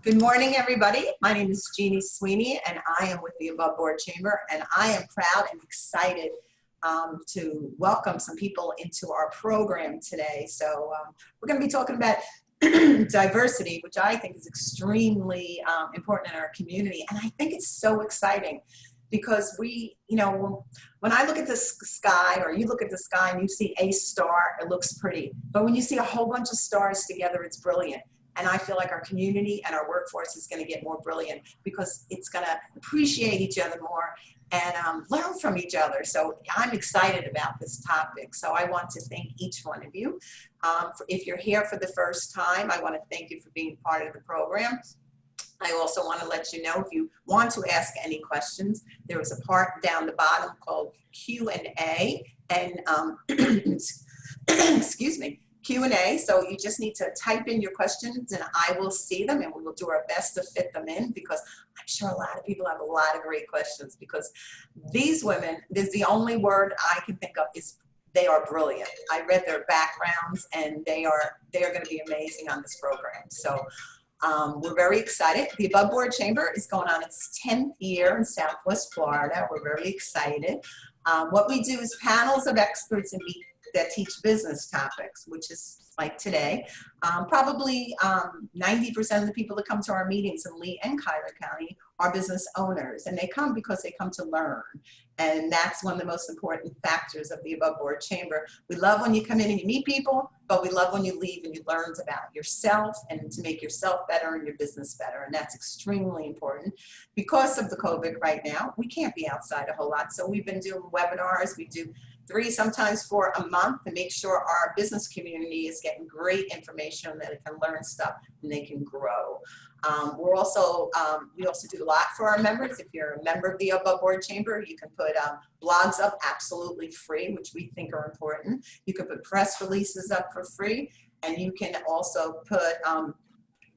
Good morning, everybody. My name is Jeannie Sweeney, and I am with the Above Board Chamber, and I am proud and excited to welcome some people into our program today. So we're going to be talking about diversity, which I think is extremely important in our community, and I think it's so exciting because when I look at the sky, or you look at the sky and you see a star, it looks pretty. But when you see a whole bunch of stars together, it's brilliant. And I feel like our community and our workforce is going to get more brilliant because it's going to appreciate each other more and learn from each other. So I'm excited about this topic. So I want to thank each one of you. If you're here for the first time, I want to thank you for being part of the program. I also want to let you know, if you want to ask any questions, there is a part down the bottom called Q&A, and excuse me, Q&A. So you just need to type in your questions and I will see them, and we will do our best to fit them in, because I'm sure a lot of people have a lot of great questions, because these women, this is the only word I can think of, is they are brilliant. I read their backgrounds and they are going to be amazing on this program. So we're very excited. The Above Board Chamber is going on its 10th year in Southwest Florida. We're very excited. What we do is panels of experts that teach business topics, which is like today. Probably 90% of the people that come to our meetings in Lee and Cuyahoga County are business owners, and they come because they come to learn. And that's one of the most important factors of the Above Board Chamber. We love when you come in and you meet people, but we love when you leave and you learn about yourself and to make yourself better and your business better. And that's extremely important. Because of the COVID right now, we can't be outside a whole lot. So we've been doing webinars. We do 3, sometimes 4 a month, to make sure our business community is getting great information, that it can learn stuff and they can grow. We also do a lot for our members. If you're a member of the Above Board Chamber, you can put blogs up absolutely free, which we think are important. You can put press releases up for free, and you can also put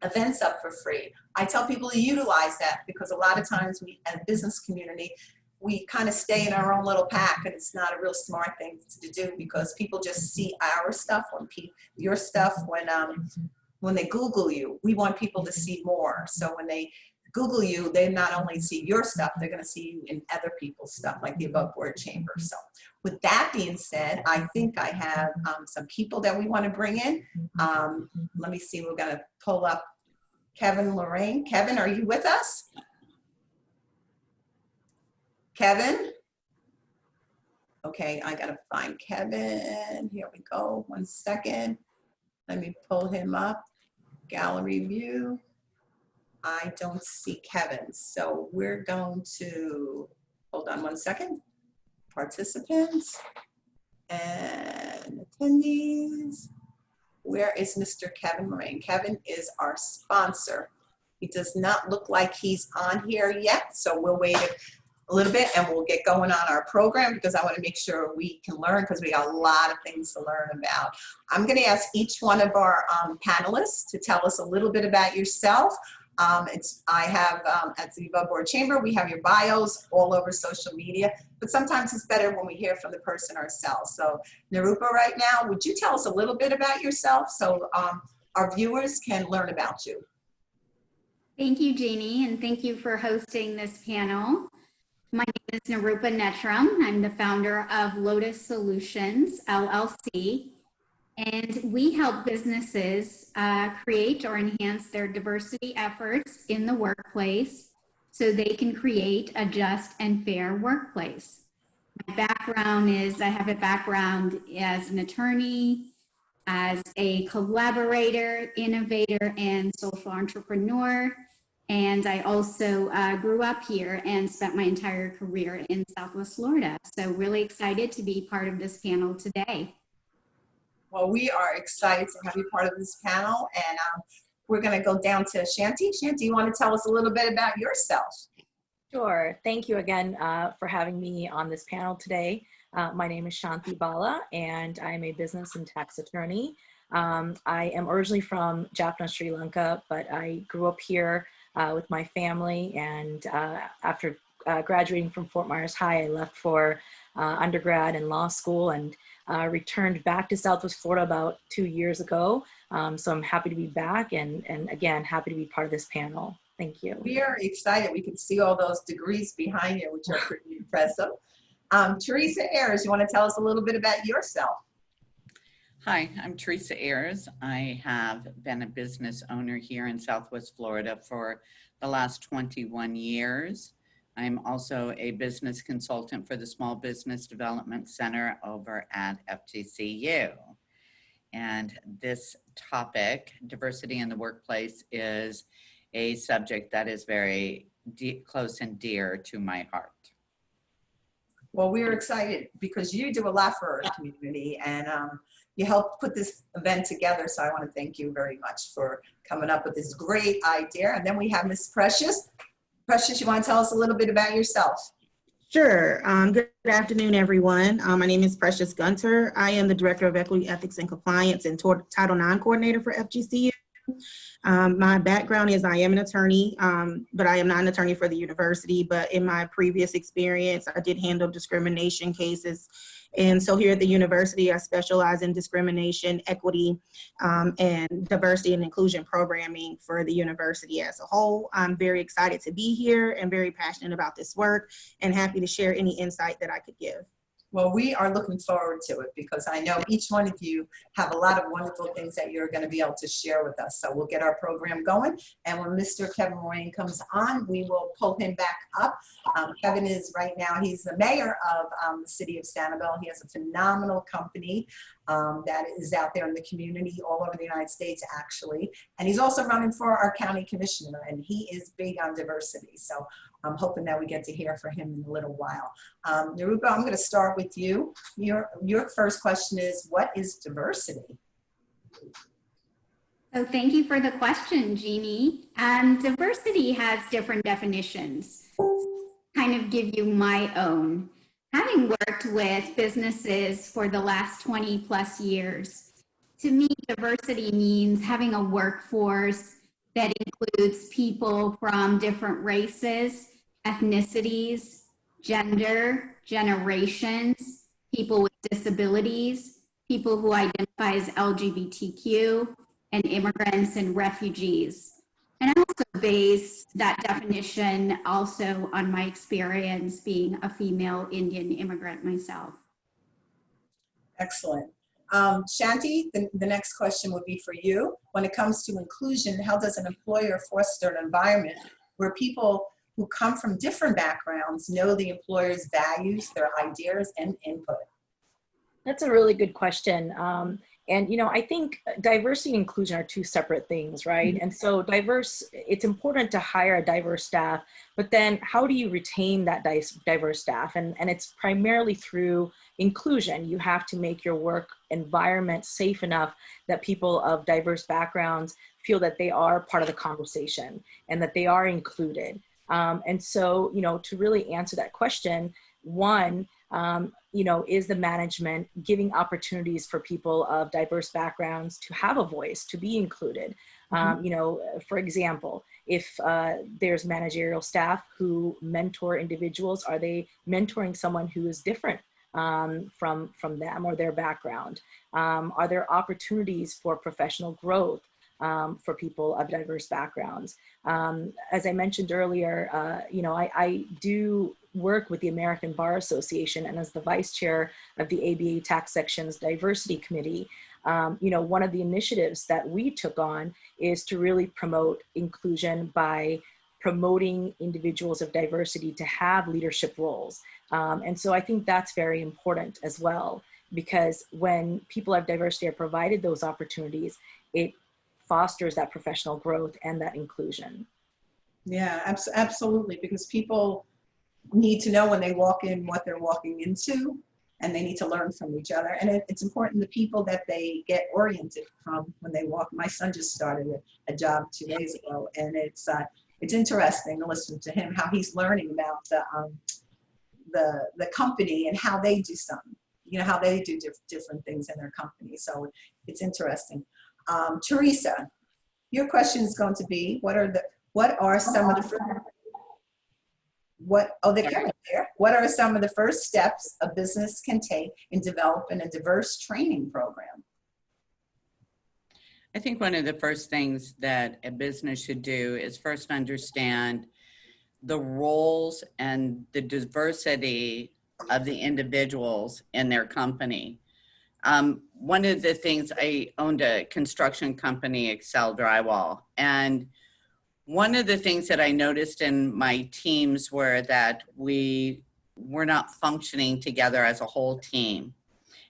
events up for free. I tell people to utilize that, because a lot of times we, as a business community, we kind of stay in our own little pack, and it's not a real smart thing to do, because people just see our stuff, your stuff, when they Google you. We want people to see more. So when they Google you, they not only see your stuff, they're going to see you in other people's stuff, like the Above Board Chamber. So with that being said, I think I have some people that we want to bring in. Let me see, we're going to pull up Kevin Lorraine. Kevin, are you with us? Kevin? Okay, I gotta find Kevin. Here we go, 1 second. Let me pull him up. Gallery view. I don't see Kevin, so we're going to, hold on 1 second. Participants and attendees. Where is Mr. Kevin Moraine? Kevin is our sponsor. He does not look like he's on here yet, so we'll wait a little bit and we'll get going on our program, because I want to make sure we can learn, because we got a lot of things to learn about. I'm going to ask each one of our panelists to tell us a little bit about yourself. I have, at the Above Board Chamber, we have your bios all over social media, but sometimes it's better when we hear from the person ourselves. So Nirupa, right now, would you tell us a little bit about yourself so our viewers can learn about you? Thank you, Jeannie, and thank you for hosting this panel. My name is Nirupa Netram. I'm the founder of Lotus Solutions, LLC, and we help businesses create or enhance their diversity efforts in the workplace so they can create a just and fair workplace. My background is, I have a background as an attorney, as a collaborator, innovator, and social entrepreneur. And I also grew up here and spent my entire career in Southwest Florida. So really excited to be part of this panel today. Well, we are excited to have you part of this panel, and we're going to go down to Shanti. Shanti, you want to tell us a little bit about yourself? Sure. Thank you again for having me on this panel today. My name is Shanti Bala, and I'm a business and tax attorney. I am originally from Jaffna, Sri Lanka, but I grew up here with my family, and after graduating from Fort Myers High, I left for undergrad and law school, and returned back to Southwest Florida about 2 years ago. So I'm happy to be back, and again, happy to be part of this panel. Thank you. We are excited. We can see all those degrees behind you, which are pretty impressive. Teresa Ayers, you want to tell us a little bit about yourself? Hi, I'm Teresa Ayers. I have been a business owner here in Southwest Florida for the last 21 years. I'm also a business consultant for the Small Business Development Center over at FGCU. And this topic, diversity in the workplace, is a subject that is very close and dear to my heart. Well, we're excited because you do a lot for our community, and you helped put this event together. So I want to thank you very much for coming up with this great idea. And then we have Miss Precious. Precious, you want to tell us a little bit about yourself? Sure. Good afternoon, everyone. My name is Precious Gunter. I am the Director of Equity, Ethics, and Compliance and Title IX Coordinator for FGCU. My background is I am an attorney, but I am not an attorney for the university. But in my previous experience, I did handle discrimination cases. And so here at the university, I specialize in discrimination, equity, and diversity and inclusion programming for the university as a whole. I'm very excited to be here and very passionate about this work and happy to share any insight that I could give. Well, we are looking forward to it because I know each one of you have a lot of wonderful things that you're going to be able to share with us. So we'll get our program going. And when Mr. Kevin Moran comes on, we will pull him back up. Kevin is right now, he's the mayor of the city of Sanibel. He has a phenomenal company that is out there in the community all over the United States, actually. And he's also running for our county commissioner, and he is big on diversity. So I'm hoping that we get to hear from him in a little while. Nirupa, I'm going to start with you. Your first question is, what is diversity? So thank you for the question, Jeannie. Diversity has different definitions. Kind of give you my own. Having worked with businesses for the last 20 plus years, to me, diversity means having a workforce that includes people from different races, ethnicities, gender, generations, people with disabilities, people who identify as LGBTQ, and immigrants and refugees. And I also base that definition also on my experience being a female Indian immigrant myself. Excellent. Shanti, the next question would be for you. When it comes to inclusion, how does an employer foster an environment where people who come from different backgrounds know the employer's values, their ideas, and input? That's a really good question. And, you know, I think diversity and inclusion are two separate things, right? And so it's important to hire a diverse staff, but then how do you retain that diverse staff? And it's primarily through inclusion. You have to make your work environment safe enough that people of diverse backgrounds feel that they are part of the conversation and that they are included. And so, you know, to really answer that question, one, you know, is the management giving opportunities for people of diverse backgrounds to have a voice, to be included? You know, for example, if there's managerial staff who mentor individuals, are they mentoring someone who is different from them or their background? Are there opportunities for professional growth for people of diverse backgrounds? As I mentioned earlier, you know, I do work with the American Bar Association, and as the vice chair of the ABA Tax Section's Diversity Committee, you know, one of the initiatives that we took on is to really promote inclusion by promoting individuals of diversity to have leadership roles. And so I think that's very important as well, because when people of diversity are provided those opportunities, it fosters that professional growth and that inclusion. Yeah, absolutely, because people need to know when they walk in what they're walking into, and they need to learn from each other. And it's important the people that they get oriented from when they walk. My son just started a job 2 days ago, and it's interesting to listen to him, how he's learning about the company and how they do something, you know, how they do different things in their company. So it's interesting. Teresa, your question is going to be, what are some of the they're coming there. What are some of the first steps a business can take in developing a diverse training program? I think one of the first things that a business should do is first understand the roles and the diversity of the individuals in their company. One of the things, I owned a construction company, Excel Drywall, and one of the things that I noticed in my teams were that we were not functioning together as a whole team.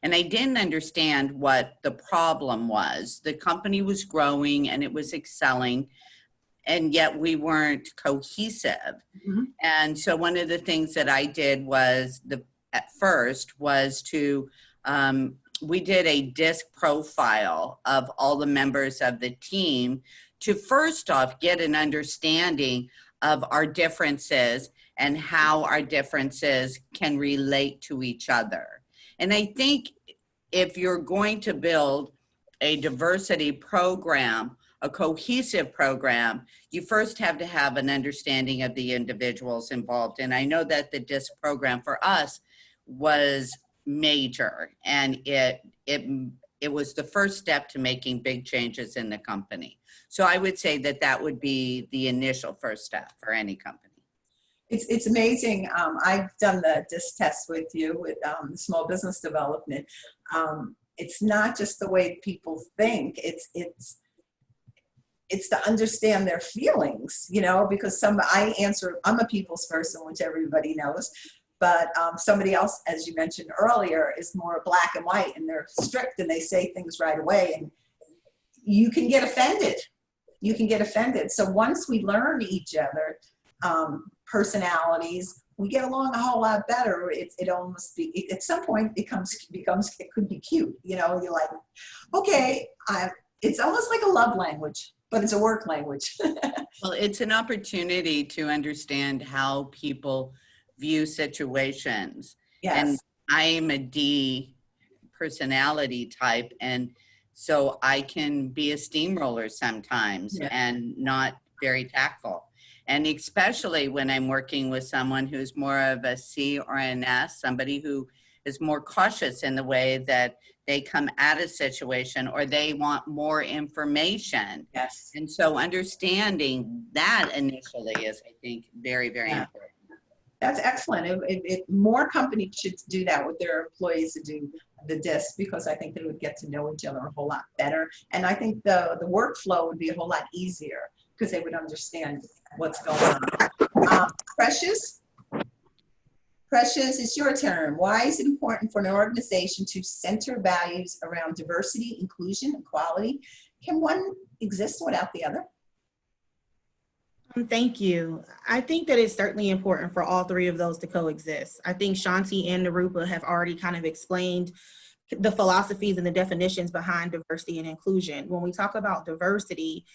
And I didn't understand what the problem was. The company was growing and it was excelling, and yet we weren't cohesive. Mhm. And so one of the things that I did was at first was to, we did a DISC profile of all the members of the team to first off get an understanding of our differences and how our differences can relate to each other. And I think if you're going to build a diversity program, a cohesive program, you first have to have an understanding of the individuals involved. And I know that the DISC program for us was major, and it was the first step to making big changes in the company. So I would say that that would be the initial first step for any company. It's amazing. I've done the DISC test with you with small business development. It's not just the way people think. It's to understand their feelings, you know, because I'm a people's person, which everybody knows, but somebody else, as you mentioned earlier, is more black and white, and they're strict and they say things right away, and you can get offended. You can get offended. So once we learn each other, personalities, we get along a whole lot better. It almost at some point it could be cute. You know, you're like, okay, it's almost like a love language, but it's a work language. Well, it's an opportunity to understand how people view situations. Yes. And I'm a D personality type, and so I can be a steamroller sometimes and not very tactful. And especially when I'm working with someone who's more of a C or an S, somebody who is more cautious in the way that they come at a situation or they want more information. Yes. And so understanding that initially is, I think, very, very important. That's excellent. More companies should do that with their employees, to do the DISC, because I think they would get to know each other a whole lot better. And I think the workflow would be a whole lot easier because they would understand what's going on. Precious, it's your turn. Why is it important for an organization to center values around diversity, inclusion, and equality? Can one exist without the other? Thank you. I think that it's certainly important for all three of those to coexist. I think Shanti and Nirupa have already kind of explained the philosophies and the definitions behind diversity and inclusion. When we talk about diversity,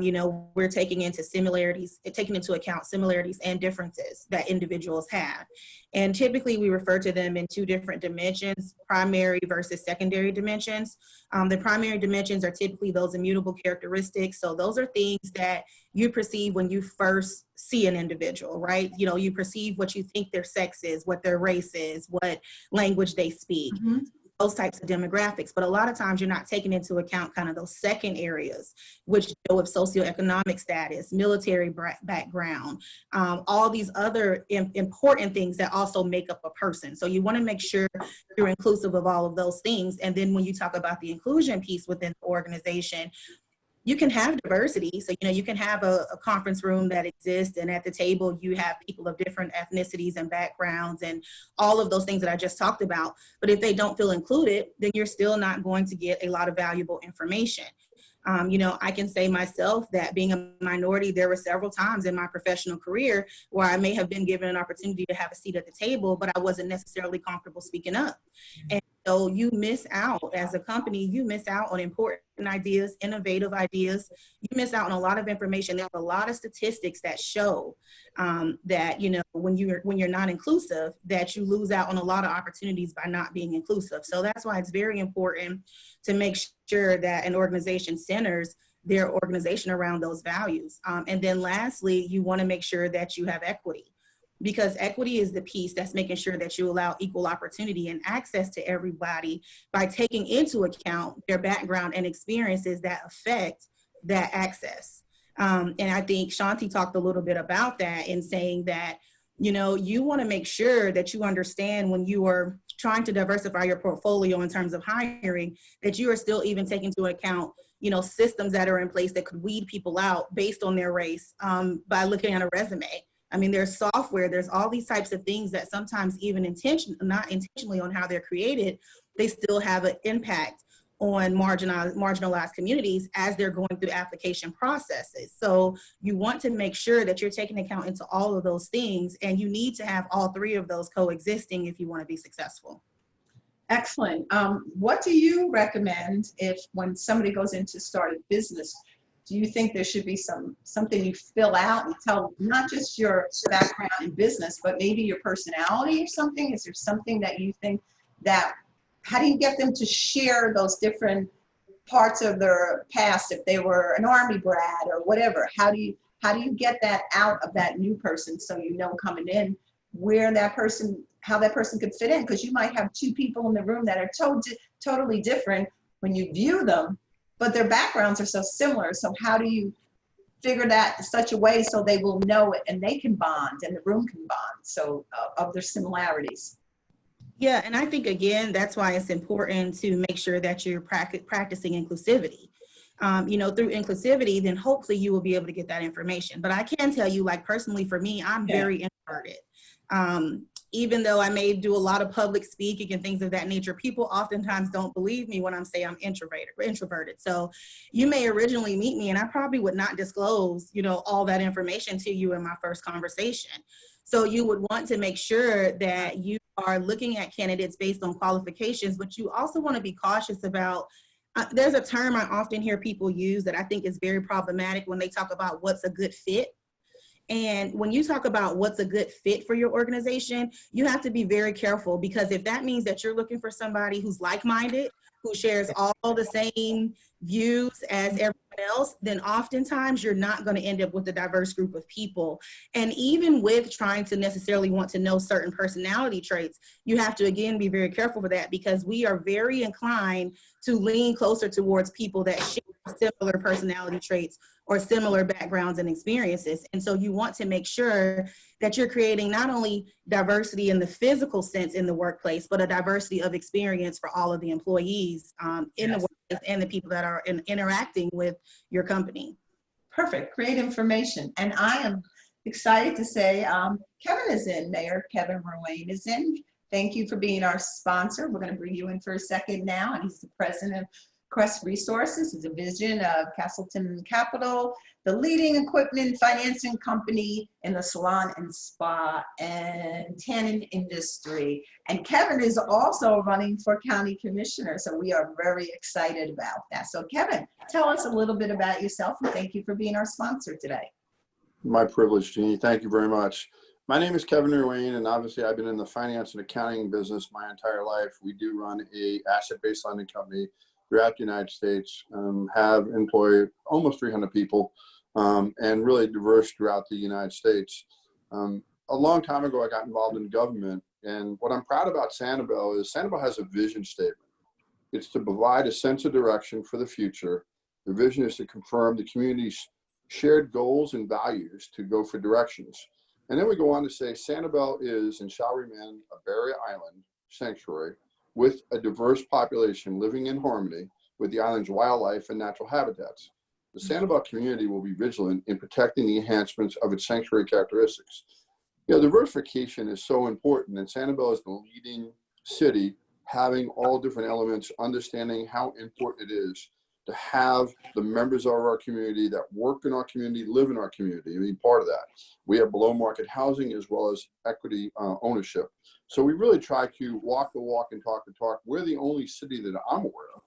you know, we're taking into account similarities and differences that individuals have. And typically we refer to them in two different dimensions, primary versus secondary dimensions. The primary dimensions are typically those immutable characteristics. So those are things that you perceive when you first see an individual, right? You know, you perceive what you think their sex is, what their race is, what language they speak. Mm-hmm. Those types of demographics. But a lot of times you're not taking into account kind of those second areas, which deal with socioeconomic status, military background, all these other important things that also make up a person. So you want to make sure you're inclusive of all of those things. And then when you talk about the inclusion piece within the organization, you can have diversity. So, you know, you can have a conference room that exists, and at the table you have people of different ethnicities and backgrounds and all of those things that I just talked about. But if they don't feel included, then you're still not going to get a lot of valuable information. You know, I can say myself that being a minority, there were several times in my professional career where I may have been given an opportunity to have a seat at the table, but I wasn't necessarily comfortable speaking up. And so you miss out as a company, you miss out on important ideas, innovative ideas. You miss out on a lot of information. There's a lot of statistics that show that, you know, when you're not inclusive, that you lose out on a lot of opportunities by not being inclusive. So that's why it's very important to make sure that an organization centers their organization around those values. And then lastly, you want to make sure that you have equity. because equity is the piece that's making sure that you allow equal opportunity and access to everybody by taking into account their background and experiences that affect that access. And I think Shanti talked a little bit about that in saying that, you know, you want to make sure that you understand when you are trying to diversify your portfolio in terms of hiring, that you are still even taking into account, you know, systems that are in place that could weed people out based on their race by looking at a resume. I mean, there's software, there's all these types of things that sometimes even not intentionally on how they're created, they still have an impact on marginalized communities as they're going through application processes. So you want to make sure that you're taking account into all of those things, and you need to have all three of those coexisting if you want to be successful. Excellent. What do you recommend if when somebody goes in to start a business? Do you think there should be something you fill out and tell not just your background in business, but maybe your personality or something? Is there something that you think that, how do you get them to share those different parts of their past if they were an Army brat or whatever? How do you get that out of that new person so you know coming in where that person, how that person could fit in? Because you might have two people in the room that are totally different when you view them, but their backgrounds are so similar. So how do you figure that in such a way so they will know it and they can bond and the room can bond so of their similarities? Yeah, and I think, again, that's why it's important to make sure that you're practicing inclusivity. You know, through inclusivity, then hopefully you will be able to get that information. But I can tell you, like personally for me, I'm very introverted. Even though I may do a lot of public speaking and things of that nature, people oftentimes don't believe me when I'm saying I'm introverted. So you may originally meet me and I probably would not disclose, you know, all that information to you in my first conversation. So you would want to make sure that you are looking at candidates based on qualifications, but you also want to be cautious about, there's a term I often hear people use that I think is very problematic when they talk about what's a good fit. And when you talk about what's a good fit for your organization, you have to be very careful, because if that means that you're looking for somebody who's like-minded, who shares all the same views as everyone else, then oftentimes you're not going to end up with a diverse group of people. And even with trying to necessarily want to know certain personality traits, you have to, again, be very careful for that, because we are very inclined to lean closer towards people that share similar personality traits or similar backgrounds and experiences. And so you want to make sure that you're creating not only diversity in the physical sense in the workplace, but a diversity of experience for all of the employees in the workplace and the people that are interacting with your company. Perfect, great information. And I am excited to say Kevin is in, Mayor Kevin Ruane is in. Thank you for being our sponsor. We're going to bring you in for a second now, and he's the president of Crest Resources. Is a vision of Castleton Capital, the leading equipment financing company in the salon and spa and tanning industry. And Kevin is also running for county commissioner, so we are very excited about that. So Kevin, tell us a little bit about yourself, and thank you for being our sponsor today. My privilege, Jeannie. Thank you very much. My name is Kevin Ruane, and obviously I've been in the finance and accounting business my entire life. We do run a asset-based lending company throughout the United States, have employed almost 300 people, and really diverse throughout the United States. A long time ago, I got involved in government, and what I'm proud about Sanibel is Sanibel has a vision statement. It's to provide a sense of direction for the future. The vision is to confirm the community's shared goals and values to go for directions. And then we go on to say Sanibel is and shall remain a barrier island sanctuary with a diverse population living in harmony with the island's wildlife and natural habitats. The Sanibel community will be vigilant in protecting the enhancements of its sanctuary characteristics. You know, diversification is so important, and Sanibel is the leading city, having all different elements, understanding how important it is to have the members of our community that work in our community, live in our community, and be part of that. We have below market housing as well as equity ownership. So we really try to walk the walk and talk the talk. We're the only city that I'm aware of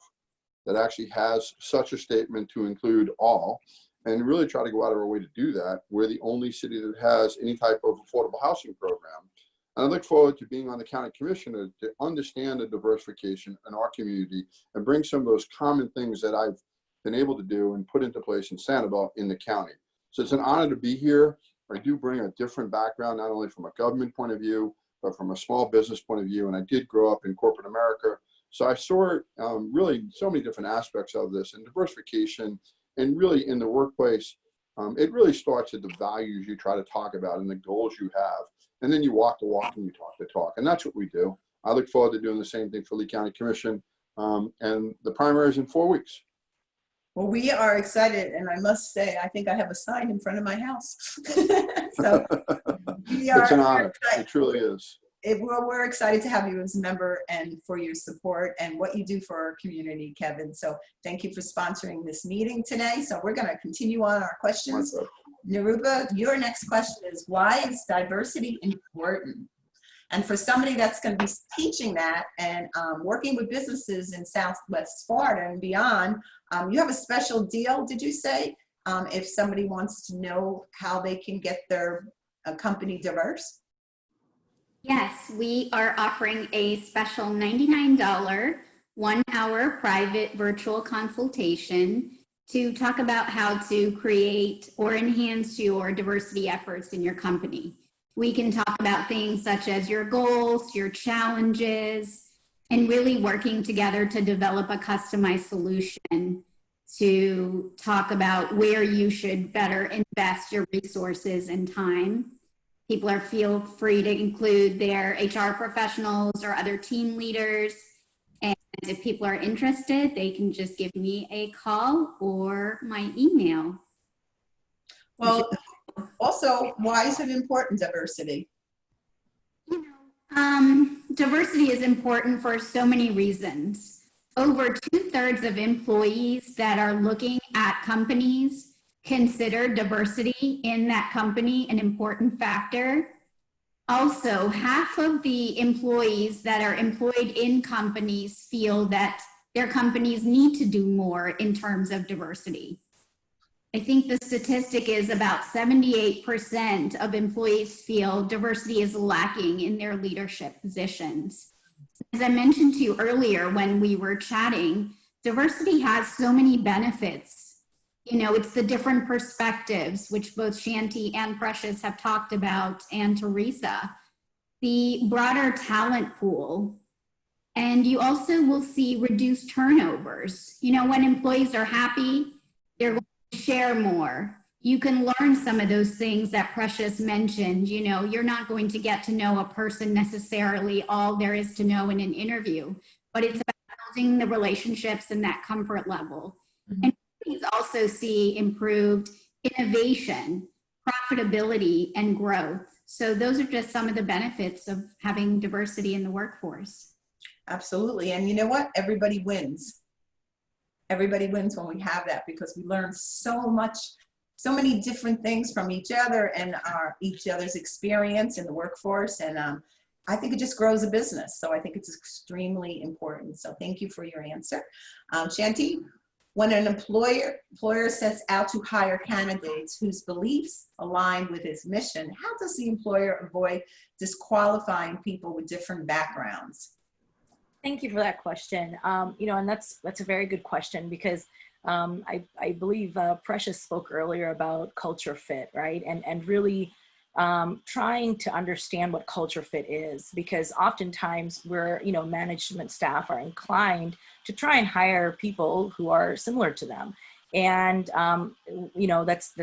that actually has such a statement to include all, and really try to go out of our way to do that. We're the only city that has any type of affordable housing program. And I look forward to being on the county commissioner to understand the diversification in our community and bring some of those common things that I've been able to do and put into place in Sanibel in the county. So it's an honor to be here. I do bring a different background, not only from a government point of view, but from a small business point of view. And I did grow up in corporate America. So I saw really so many different aspects of this, and diversification, and really in the workplace, it really starts at the values you try to talk about and the goals you have. And then you walk the walk and you talk the talk. And that's what we do. I look forward to doing the same thing for Lee County Commission. And the primary is in 4 weeks. Well, we are excited, and I must say, I think I have a sign in front of my house. So we are It's an honor. excited. It truly is. We're excited to have you as a member and for your support and what you do for our community, Kevin. So thank you for sponsoring this meeting today. So we're going to continue on our questions. Nirupa, your next question is, why is diversity important? And for somebody that's going to be teaching that and working with businesses in Southwest Florida and beyond, you have a special deal, did you say? If somebody wants to know how they can get their company diverse? Yes, we are offering a special $99 1-hour private virtual consultation to talk about how to create or enhance your diversity efforts in your company. We can talk about things such as your goals, your challenges, and really working together to develop a customized solution to talk about where you should better invest your resources and time. People feel free to include their HR professionals or other team leaders. And if people are interested, they can just give me a call or my email. Well, also, why is it important, diversity? Diversity is important for so many reasons. Over 2/3 of employees that are looking at companies consider diversity in that company an important factor. Also, half of the employees that are employed in companies feel that their companies need to do more in terms of diversity. I think the statistic is about 78% of employees feel diversity is lacking in their leadership positions. As I mentioned to you earlier when we were chatting, diversity has so many benefits. You know, it's the different perspectives, which both Shanti and Precious have talked about, and Teresa, the broader talent pool. And you also will see reduced turnovers. You know, when employees are happy, they're going to share more. You can learn some of those things that Precious mentioned. You know, you're not going to get to know a person necessarily all there is to know in an interview, but it's about building the relationships and that comfort level. Mm-hmm. And companies also see improved innovation, profitability, and growth. So those are just some of the benefits of having diversity in the workforce. Absolutely. And you know what? Everybody wins. Everybody wins when we have that, because we learn so much, so many different things from each other and each other's experience in the workforce. And I think it just grows a business. So I think it's extremely important. So thank you for your answer. Shanti, when an employer sets out to hire candidates whose beliefs align with his mission, how does the employer avoid disqualifying people with different backgrounds? Thank you for that question. You know, and that's a very good question, because I believe Precious spoke earlier about culture fit, right? And really trying to understand what culture fit is, because oftentimes we're, you know, management staff are inclined to try and hire people who are similar to them. And, you know, that's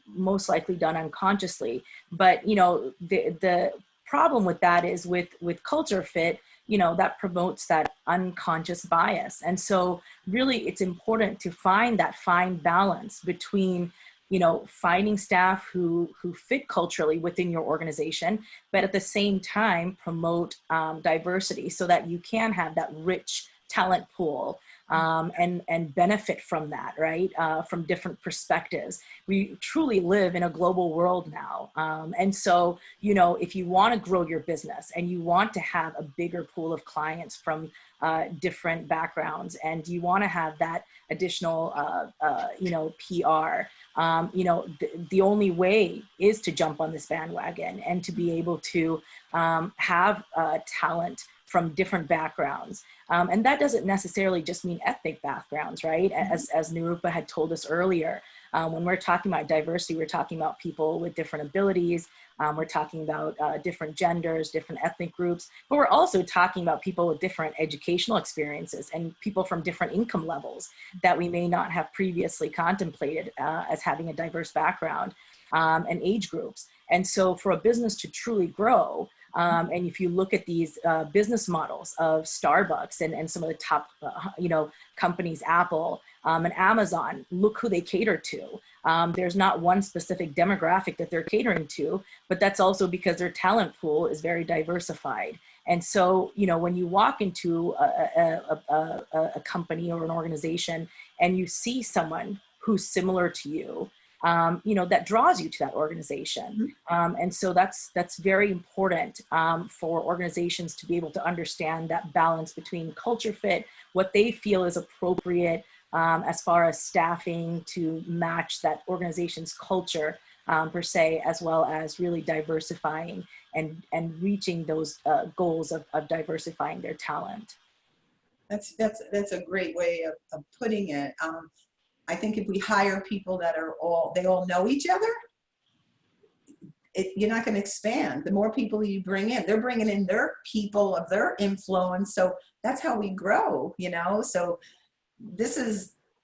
most likely done unconsciously. But, you know, the problem with that is with culture fit, you know, that promotes that unconscious bias. And so really it's important to find that fine balance between, you know, finding staff who fit culturally within your organization, but at the same time promote diversity so that you can have that rich talent pool and benefit from that, right? From different perspectives. We truly live in a global world now. And so, you know, if you want to grow your business and you want to have a bigger pool of clients from different backgrounds, and you want to have that additional, you know, PR, you know, the only way is to jump on this bandwagon and to be able to have talent from different backgrounds. And that doesn't necessarily just mean ethnic backgrounds, right? As Nirupa had told us earlier, When we're talking about diversity, we're talking about people with different abilities. We're talking about different genders, different ethnic groups, but we're also talking about people with different educational experiences and people from different income levels that we may not have previously contemplated as having a diverse background, and age groups. And so for a business to truly grow, and if you look at these business models of Starbucks and some of the top, companies, Apple and Amazon, look who they cater to. There's not one specific demographic that they're catering to, but that's also because their talent pool is very diversified. And so, when you walk into a company or an organization and you see someone who's similar to you, that draws you to that organization. And so that's very important for organizations to be able to understand that balance between culture fit, what they feel is appropriate as far as staffing to match that organization's culture per se, as well as really diversifying and reaching those goals of diversifying their talent. That's a great way of putting it. I think if we hire people that they all know each other, you're not going to expand. The more people you bring in, they're bringing in their people of their influence. So that's how we grow, So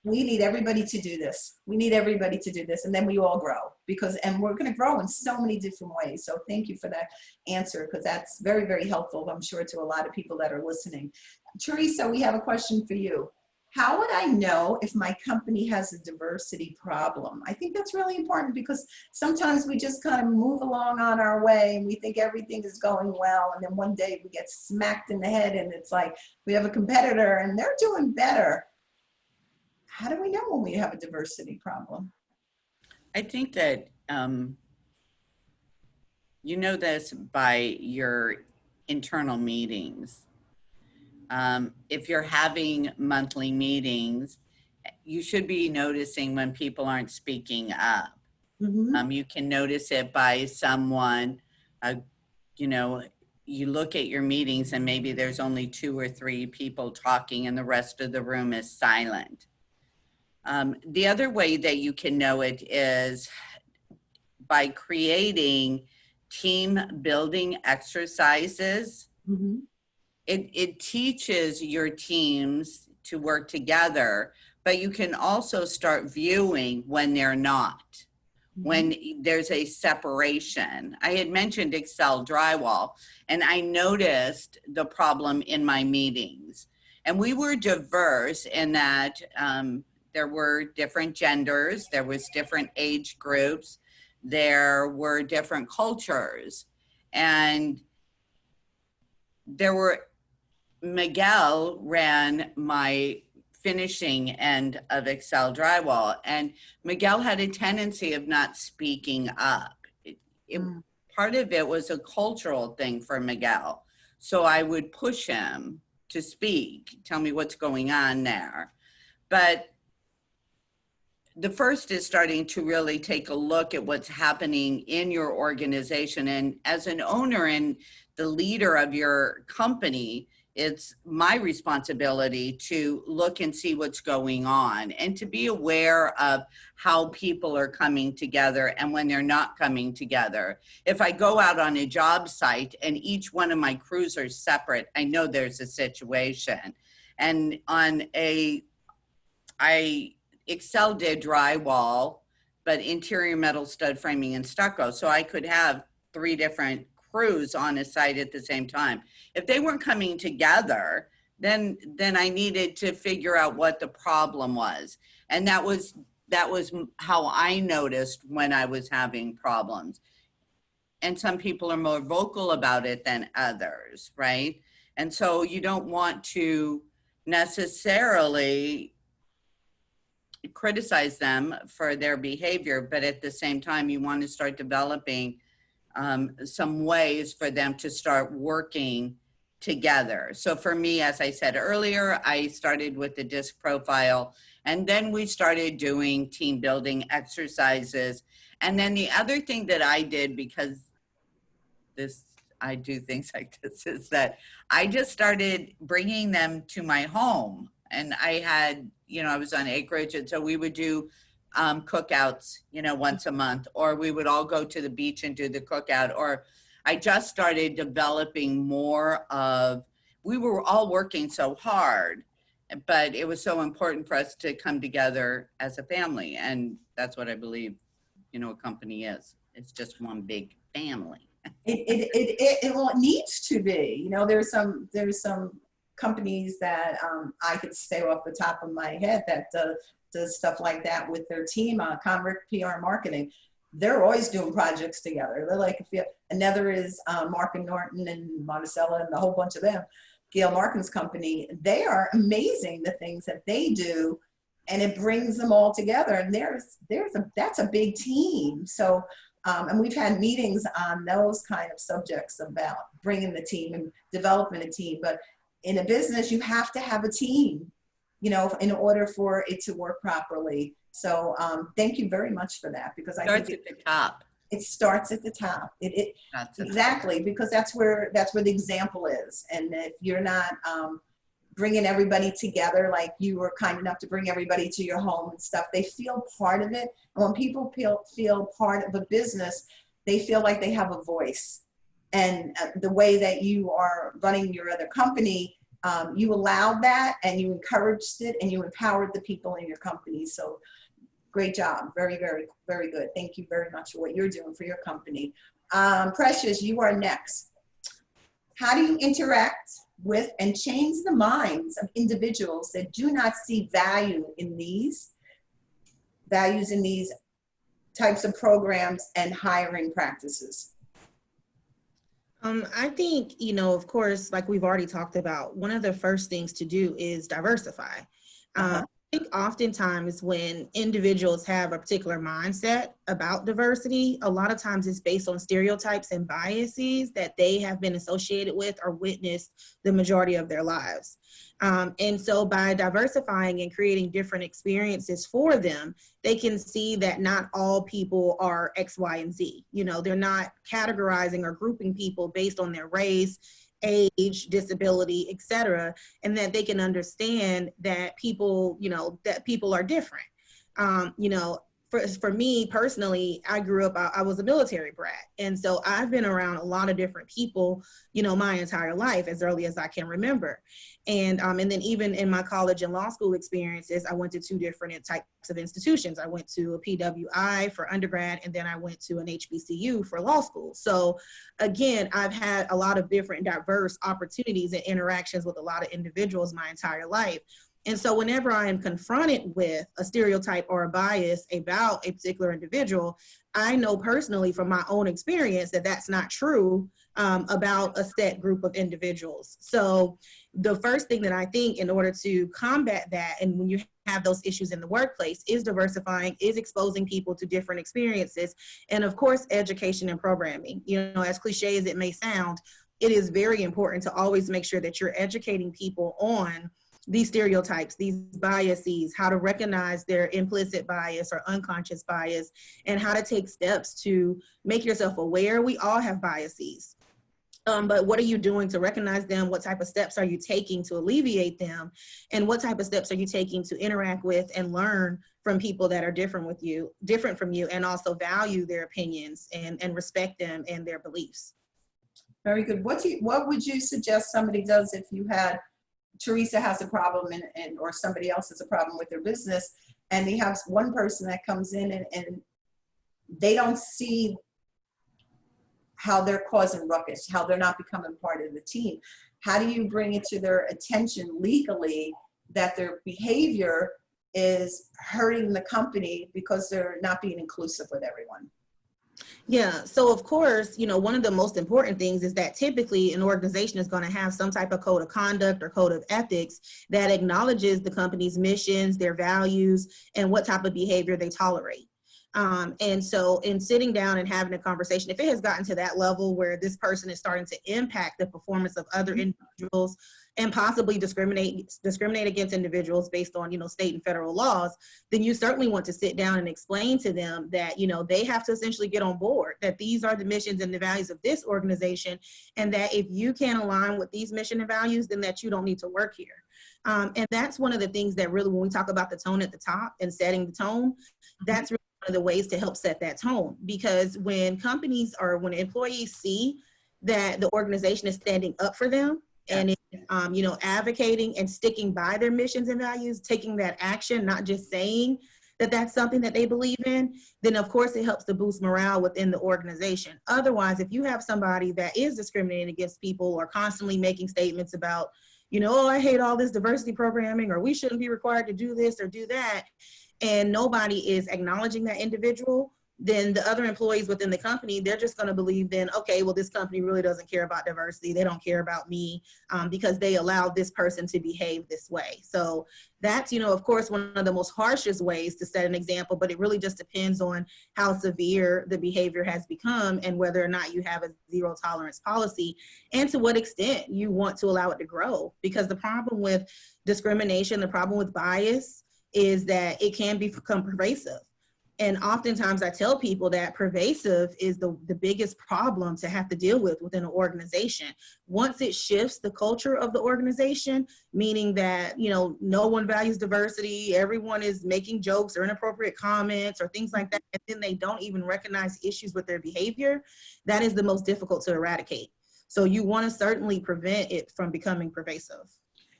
we need everybody to do this. We need everybody to do this. And then we all grow and we're going to grow in so many different ways. So thank you for that answer, because that's very, very helpful, I'm sure, to a lot of people that are listening. Teresa, we have a question for you. How would I know if my company has a diversity problem? I think that's really important, because sometimes we just kind of move along on our way and we think everything is going well. And then one day we get smacked in the head and it's like we have a competitor and they're doing better. How do we know when we have a diversity problem? I think that you know this by your internal meetings. If you're having monthly meetings, you should be noticing when people aren't speaking up. You can notice it by someone, you look at your meetings and maybe there's only 2 or 3 people talking and the rest of the room is silent. The other way that you can know it is by creating team building exercises. It teaches your teams to work together, but you can also start viewing when they're not, when there's a separation. I had mentioned Excel Drywall, and I noticed the problem in my meetings. And we were diverse in that there were different genders, there was different age groups, there were different cultures, and Miguel ran my finishing end of Excel Drywall, and Miguel had a tendency of not speaking up. Part of it was a cultural thing for Miguel. So I would push him to speak, tell me what's going on there. But the first is starting to really take a look at what's happening in your organization. And as an owner and the leader of your company, it's my responsibility to look and see what's going on and to be aware of how people are coming together and when they're not coming together. If I go out on a job site and each one of my crews are separate, I know there's a situation. And Excel did drywall, but interior metal stud framing and stucco. So I could have 3 different crews on a site at the same time. If they weren't coming together, then I needed to figure out what the problem was. And that was how I noticed when I was having problems. And some people are more vocal about it than others, right? And so you don't want to necessarily criticize them for their behavior, but at the same time, you want to start developing some ways for them to start working together. So for me, as I said earlier, I started with the DISC profile, and then we started doing team building exercises. And then the other thing that I did, because I do things like this, is that I just started bringing them to my home. And I had, I was on acreage, and so we would do cookouts, you know, once a month, or we would all go to the beach and do the cookout. Or I just started developing more of, we were all working so hard, but it was so important for us to come together as a family. And that's what I believe, you know, a company is. It's just one big family. Well, it needs to be. You know, there's some companies that I could say off the top of my head that does stuff like that with their team, Conrick PR Marketing. They're always doing projects together. They're like, another is Mark and Norton and Monticello and a whole bunch of them. Gail Markin's company, they are amazing, the things that they do, and it brings them all together. And that's a big team. So, and we've had meetings on those kind of subjects about bringing the team and developing a team. But in a business, you have to have a team, you know, in order for it to work properly. So thank you very much for that, because I think Starts at the top. it starts at the top. Exactly, because that's where the example is. And if you're not bringing everybody together, like you were kind enough to bring everybody to your home and stuff, they feel part of it. And when people feel part of a business, they feel like they have a voice. And the way that you are running your other company, you allowed that, and you encouraged it, and you empowered the people in your company. So great job. Very, very, very good. Thank you very much for what you're doing for your company. Precious, you are next. How do you interact with and change the minds of individuals that do not see values in these types of programs and hiring practices? I think, you know, of course, like we've already talked about, one of the first things to do is diversify. I think oftentimes when individuals have a particular mindset about diversity, a lot of times it's based on stereotypes and biases that they have been associated with or witnessed the majority of their lives. And so by diversifying and creating different experiences for them, they can see that not all people are X, Y, and Z. You know, they're not categorizing or grouping people based on their race, age, disability, etc., and that they can understand that people, you know, that people are different. You know, for me personally, I grew up, I was a military brat. And so I've been around a lot of different people, you know, my entire life, as early as I can remember. And then even in my college and law school experiences, I went to 2 different types of institutions. I went to a PWI for undergrad, and then I went to an HBCU for law school. So again, I've had a lot of different diverse opportunities and interactions with a lot of individuals my entire life. And so whenever I am confronted with a stereotype or a bias about a particular individual, I know personally from my own experience that that's not true about a set group of individuals. So the first thing that I think in order to combat that, and when you have those issues in the workplace, is diversifying, is exposing people to different experiences, and of course, education and programming. You know, as cliche as it may sound, it is very important to always make sure that you're educating people on these stereotypes, these biases, how to recognize their implicit bias or unconscious bias, and how to take steps to make yourself aware. We all have biases. But what are you doing to recognize them? What type of steps are you taking to alleviate them? And what type of steps are you taking to interact with and learn from people that are different from you, and also value their opinions and respect them and their beliefs? Very good. What would you suggest somebody does if you had, Teresa has a problem and or somebody else has a problem with their business, and they have one person that comes in and they don't see how they're causing ruckus, how they're not becoming part of the team? How do you bring it to their attention legally that their behavior is hurting the company because they're not being inclusive with everyone? Yeah, so of course, you know, one of the most important things is that typically an organization is going to have some type of code of conduct or code of ethics that acknowledges the company's missions, their values, and what type of behavior they tolerate. And so in sitting down and having a conversation, if it has gotten to that level where this person is starting to impact the performance of other individuals and possibly discriminate against individuals based on, you know, state and federal laws, then you certainly want to sit down and explain to them that, you know, they have to essentially get on board, that these are the missions and the values of this organization, and that if you can't align with these mission and values, then that you don't need to work here. And that's one of the things that really, when we talk about the tone at the top and setting the tone, that's really one of the ways to help set that tone. Because when companies or when employees see that the organization is standing up for them and is, advocating and sticking by their missions and values, taking that action, not just saying that that's something that they believe in, then of course it helps to boost morale within the organization. Otherwise, if you have somebody that is discriminating against people or constantly making statements about, oh, I hate all this diversity programming, or we shouldn't be required to do this or do that, and nobody is acknowledging that individual, then the other employees within the company, they're just going to believe then, okay, well, this company really doesn't care about diversity. They don't care about me because they allowed this person to behave this way. So that's, of course, one of the most harshest ways to set an example, but it really just depends on how severe the behavior has become and whether or not you have a zero tolerance policy and to what extent you want to allow it to grow. Because the problem with discrimination, the problem with bias is that it can become pervasive. And oftentimes I tell people that pervasive is the biggest problem to have to deal with within an organization. Once it shifts the culture of the organization, meaning that, no one values diversity, everyone is making jokes or inappropriate comments or things like that, and then they don't even recognize issues with their behavior, that is the most difficult to eradicate. So you want to certainly prevent it from becoming pervasive.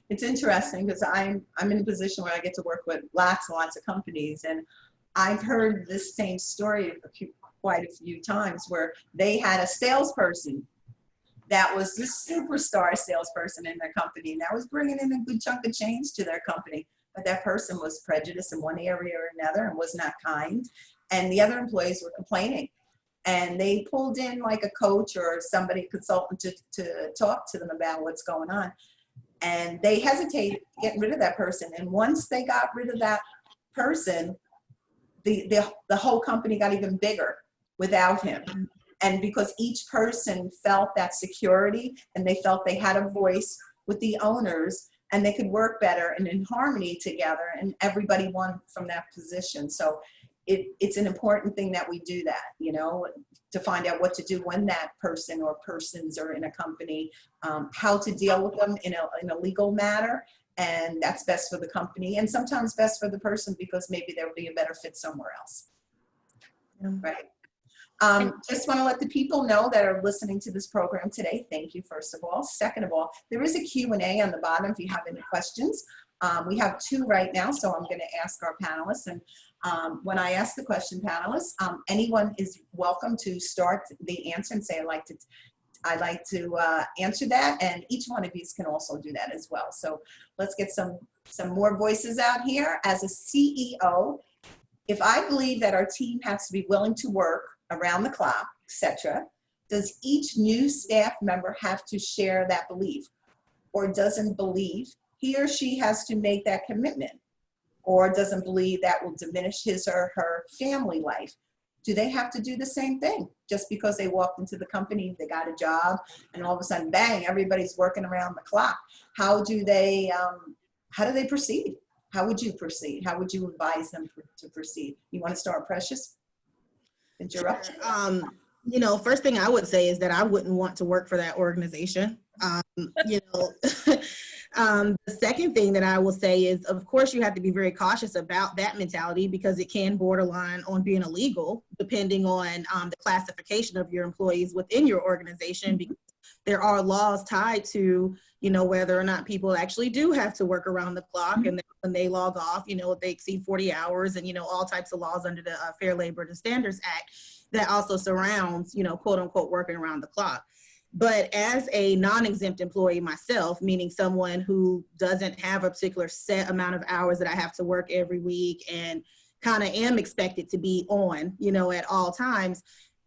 It's interesting because I'm in a position where I get to work with lots and lots of companies, and I've heard this same story quite a few times where they had a salesperson that was the superstar salesperson in their company, and that was bringing in a good chunk of change to their company. But that person was prejudiced in one area or another and was not kind, and the other employees were complaining. And they pulled in like a coach or somebody, consultant, to talk to them about what's going on. And they hesitated getting rid of that person. And once they got rid of that person, the whole company got even bigger without him. And because each person felt that security and they felt they had a voice with the owners and they could work better and in harmony together, and everybody won from that position. So it's an important thing that we do that, to find out what to do when that person or persons are in a company, how to deal with them in a legal matter. And that's best for the company and sometimes best for the person because maybe there'll be a better fit somewhere else. Right. Just want to let the people know that are listening to this program today. Thank you, first of all. Second of all, there is a Q&A on the bottom if you have any questions. We have 2 right now, so I'm going to ask our panelists. And when I ask the question, panelists, anyone is welcome to start the answer and say, I'd like to answer that, and each one of you can also do that as well. So let's get some more voices out here. As a CEO, if I believe that our team has to be willing to work around the clock, etc., does each new staff member have to share that belief, or doesn't believe he or she has to make that commitment, or doesn't believe that will diminish his or her family life? Do they have to do the same thing just because they walked into the company, they got a job, and all of a sudden, bang, everybody's working around the clock? How do they proceed? How would you proceed? How would you advise them to proceed? You want to start, Precious? Interrupt. First thing I would say is that I wouldn't want to work for that organization. The second thing that I will say is, of course, you have to be very cautious about that mentality because it can borderline on being illegal, depending on the classification of your employees within your organization, because there are laws tied to, whether or not people actually do have to work around the clock, and then when they log off, if they exceed 40 hours and, all types of laws under the Fair Labor and Standards Act that also surrounds, quote unquote, working around the clock. But as a non-exempt employee myself, meaning someone who doesn't have a particular set amount of hours that I have to work every week and kind of am expected to be on, at all times,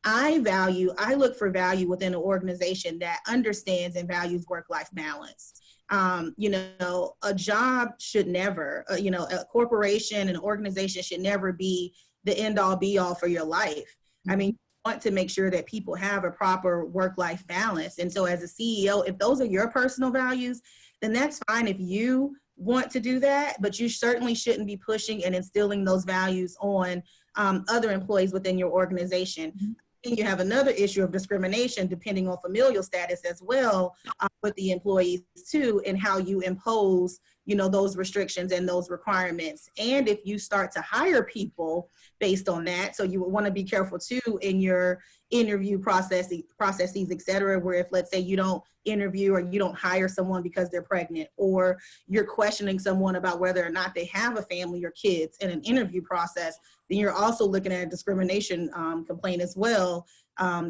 I look for value within an organization that understands and values work-life balance. A job should never, a corporation, an organization should never be the end-all be-all for your life. I mean, want to make sure that people have a proper work-life balance. And so as a CEO, if those are your personal values, then that's fine if you want to do that, but you certainly shouldn't be pushing and instilling those values on other employees within your organization. then you have another issue of discrimination depending on familial status as well with the employees too, and how you impose, you know, those restrictions and those requirements. And if you start to hire people based on that, so you would want to be careful too in your interview processes, et cetera, where if, let's say, you don't interview or you don't hire someone because they're pregnant, or you're questioning someone about whether or not they have a family or kids in an interview process, then you're also looking at a discrimination complaint as well.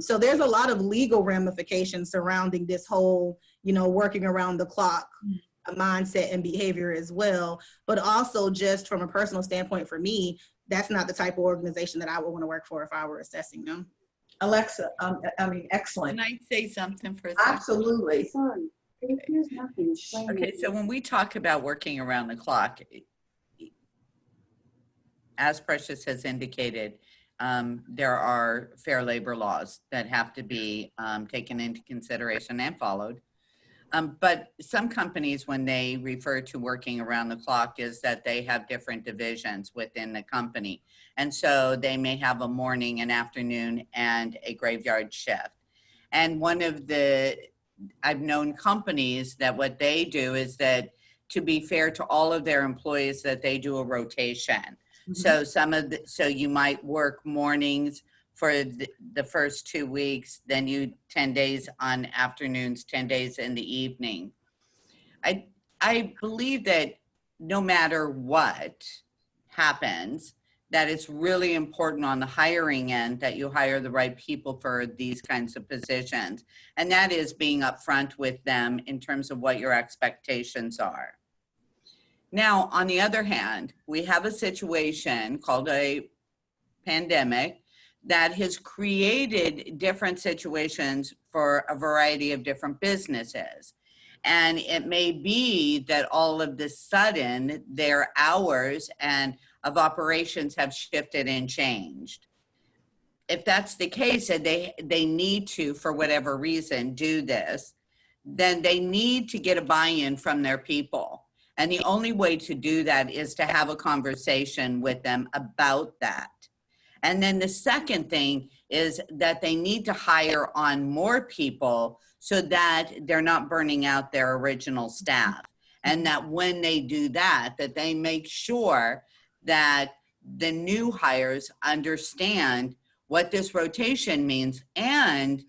So there's a lot of legal ramifications surrounding this whole, you know, working around the clock mindset and behavior as well. But also, just from a personal standpoint for me, that's not the type of organization that I would want to work for if I were assessing them. Alexa, excellent. Can I say something for a second? Absolutely. Sorry, there's nothing showing. Okay, so when we talk about working around the clock, as Precious has indicated, there are fair labor laws that have to be taken into consideration and followed. But some companies, when they refer to working around the clock, is that they have different divisions within the company. And so they may have a morning, an afternoon, and a graveyard shift. And I've known companies that what they do is that, to be fair to all of their employees, that they do a rotation. Mm-hmm. So you might work mornings for the first 2 weeks, then you 10 days on afternoons, 10 days in the evening. I believe that no matter what happens, that it's really important on the hiring end that you hire the right people for these kinds of positions. And that is being upfront with them in terms of what your expectations are. Now, on the other hand, we have a situation called a pandemic that has created different situations for a variety of different businesses. And it may be that all of a sudden their hours and of operations have shifted and changed. If that's the case, and they need to, for whatever reason, do this, then they need to get a buy-in from their people. And the only way to do that is to have a conversation with them about that. And then the second thing is that they need to hire on more people so that they're not burning out their original staff. And that when they do that, that they make sure that the new hires understand what this rotation means, and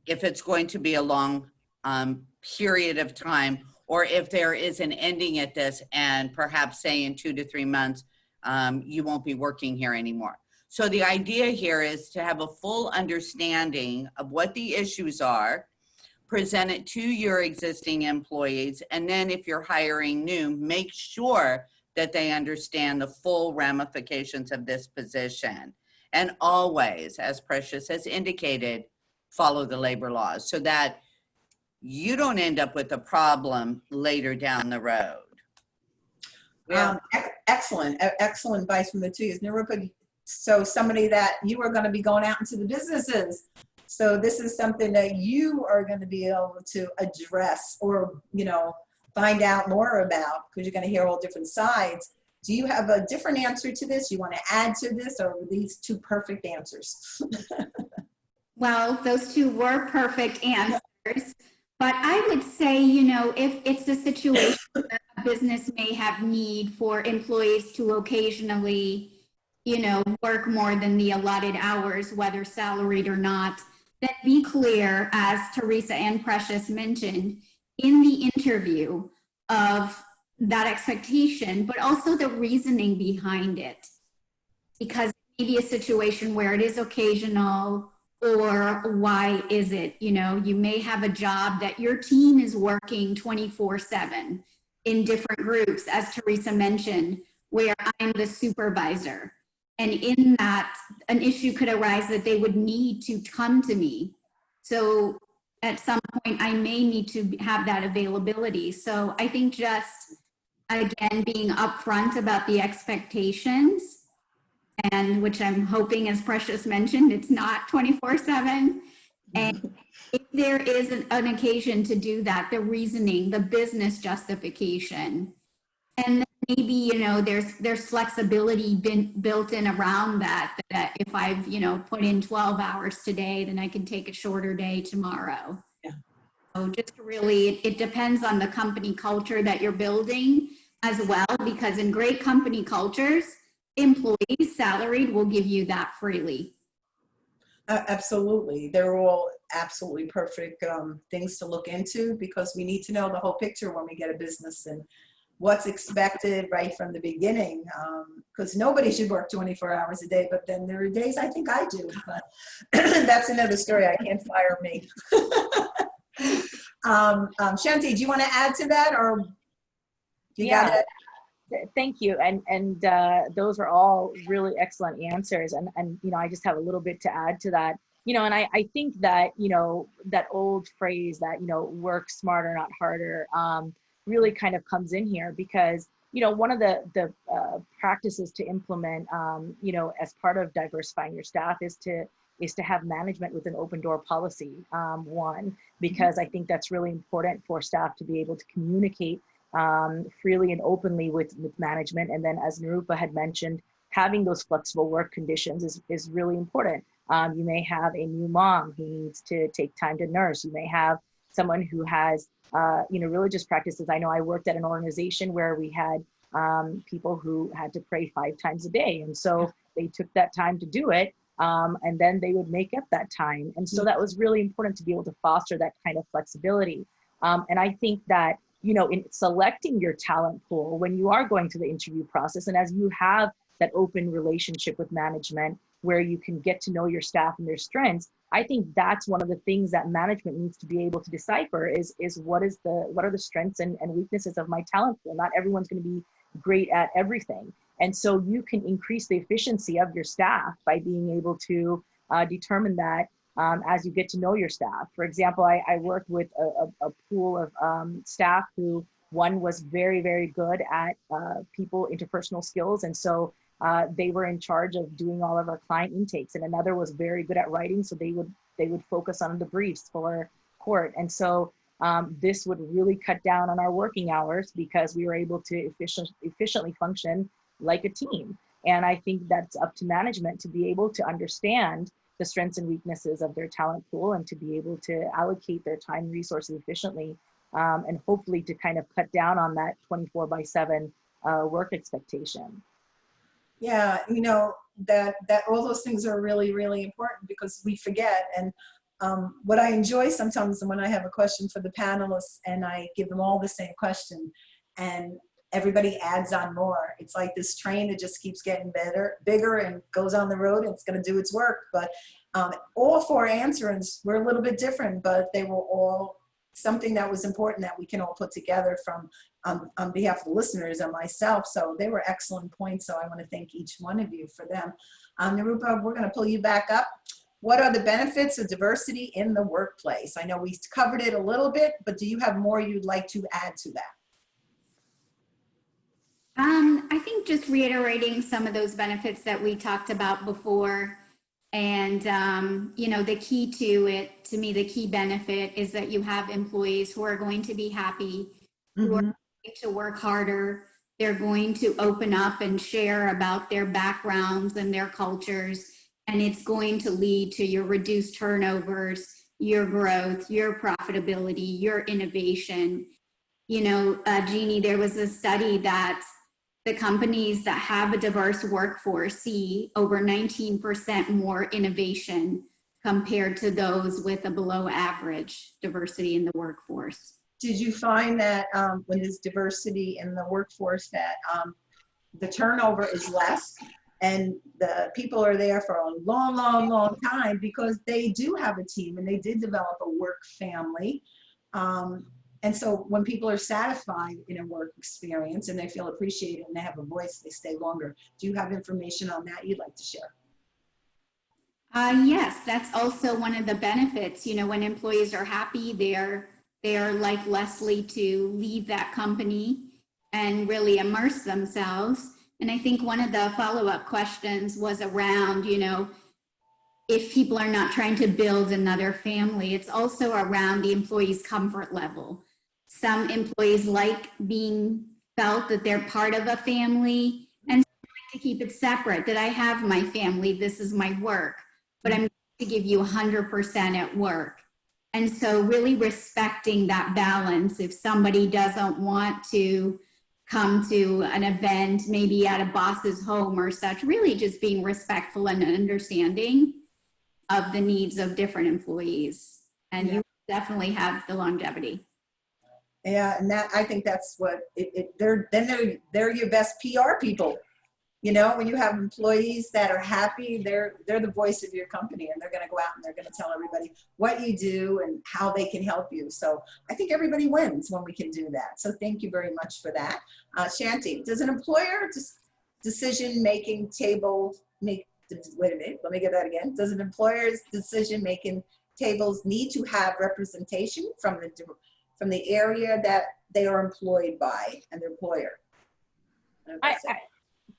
if it's going to be a long period of time, or if there is an ending at this, and perhaps say in 2 to 3 months, you won't be working here anymore. So the idea here is to have a full understanding of what the issues are, present it to your existing employees, and then if you're hiring new, make sure that they understand the full ramifications of this position. And always, as Precious has indicated, follow the labor laws so that you don't end up with a problem later down the road. Excellent advice from the two of you. Nirupa, so somebody that you are going to be going out into the businesses. So this is something that you are going to be able to address or, you know, find out more about, because you're going to hear all different sides. Do you have a different answer to this? You want to add to this, or were these two perfect answers? Well, those two were perfect answers. But I would say, you know, if it's a situation where a business may have need for employees to occasionally, you know, work more than the allotted hours, whether salaried or not, then be clear, as Teresa and Precious mentioned, in the interview of that expectation, but also the reasoning behind it. Because it may be a situation where it is occasional, or why is it? You know, you may have a job that your team is working 24/7 in different groups, as Teresa mentioned, where I'm the supervisor. And in that, an issue could arise that they would need to come to me. So at some point, I may need to have that availability. So I think just, again, being upfront about the expectations, and which I'm hoping, as Precious mentioned, it's not 24/7. And if there is an occasion to do that, the reasoning, the business justification, and then maybe, you know, there's flexibility built in around that if I've, you know, put in 12 hours today, then I can take a shorter day tomorrow. Yeah. So just really, it depends on the company culture that you're building as well, because in great company cultures, employees salaried will give you that freely. Absolutely. They're all absolutely perfect things to look into, because we need to know the whole picture when we get a business and what's expected right from the beginning. Because nobody should work 24 hours a day, but then there are days I think I do. But that's another story. I can't fire me. Shanti, do you want to add to that, or you got it? Thank you. And those are all really excellent answers. And, you know, I just have a little bit to add to that, you know, and I think that, you know, that old phrase that, you know, work smarter, not harder, really kind of comes in here because, you know, one of the practices to implement, you know, as part of diversifying your staff is to have management with an open door policy, one, because I think that's really important for staff to be able to communicate freely and openly with management. And then as Nirupa had mentioned, having those flexible work conditions is really important. You may have a new mom who needs to take time to nurse. You may have someone who has, you know, religious practices. I know I worked at an organization where we had people who had to pray 5 times a day. And so they took that time to do it. And then they would make up that time. And so that was really important to be able to foster that kind of flexibility. And I think that, you know, in selecting your talent pool, when you are going through the interview process, and as you have that open relationship with management where you can get to know your staff and their strengths, I think that's one of the things that management needs to be able to decipher is what are the strengths and weaknesses of my talent pool. Not everyone's going to be great at everything. And so you can increase the efficiency of your staff by being able to determine that as you get to know your staff. For example, I worked with a pool of staff who one was very, very good at people interpersonal skills. And so they were in charge of doing all of our client intakes. And another was very good at writing. So they would focus on the briefs for court. And so this would really cut down on our working hours because we were able to efficiently function like a team. And I think that's up to management to be able to understand the strengths and weaknesses of their talent pool and to be able to allocate their time and resources efficiently and hopefully to kind of cut down on that 24/7 work expectation. Yeah, you know, that all those things are really, really important because we forget. And what I enjoy sometimes when I have a question for the panelists and I give them all the same question and everybody adds on more. It's like this train that just keeps getting bigger and goes on the road and it's going to do its work. But all 4 answers were a little bit different, but they were all something that was important that we can all put together from on behalf of the listeners and myself. So they were excellent points. So I want to thank each one of you for them. Nirupa, we're going to pull you back up. What are the benefits of diversity in the workplace? I know we covered it a little bit, but do you have more you'd like to add to that? I think just reiterating some of those benefits that we talked about before. And, you know, the key to it, to me, the key benefit is that you have employees who are going to be happy, who are going to work harder. They're going to open up and share about their backgrounds and their cultures. And it's going to lead to your reduced turnovers, your growth, your profitability, your innovation. You know, Jeannie, there was a study that the companies that have a diverse workforce see over 19% more innovation compared to those with a below average diversity in the workforce. Did you find that when there's diversity in the workforce that the turnover is less and the people are there for a long, long, long time because they do have a team and they did develop a work family? And so when people are satisfied in a work experience and they feel appreciated and they have a voice, they stay longer. Do you have information on that you'd like to share? Yes, that's also one of the benefits. You know, when employees are happy, they're like Leslie to leave that company and really immerse themselves. And I think one of the follow-up questions was around, you know, if people are not trying to build another family, it's also around the employee's comfort level. Some employees like being felt that they're part of a family, and to keep it separate, that I have my family, this is my work, but I'm going to give you 100% at work. And so really respecting that balance. If somebody doesn't want to come to an event, maybe at a boss's home or such, really just being respectful and understanding of the needs of different employees. And you definitely have the longevity. Yeah, and that, I think that's what they're your best PR people. You know, when you have employees that are happy, they're the voice of your company, and they're going to go out and they're going to tell everybody what you do and how they can help you. So I think everybody wins when we can do that. So thank you very much for that. Shanti, does an employer decision-making table make, wait a minute, let me get that again. Does an employer's decision-making tables need to have representation from the area that they are employed by and their employer?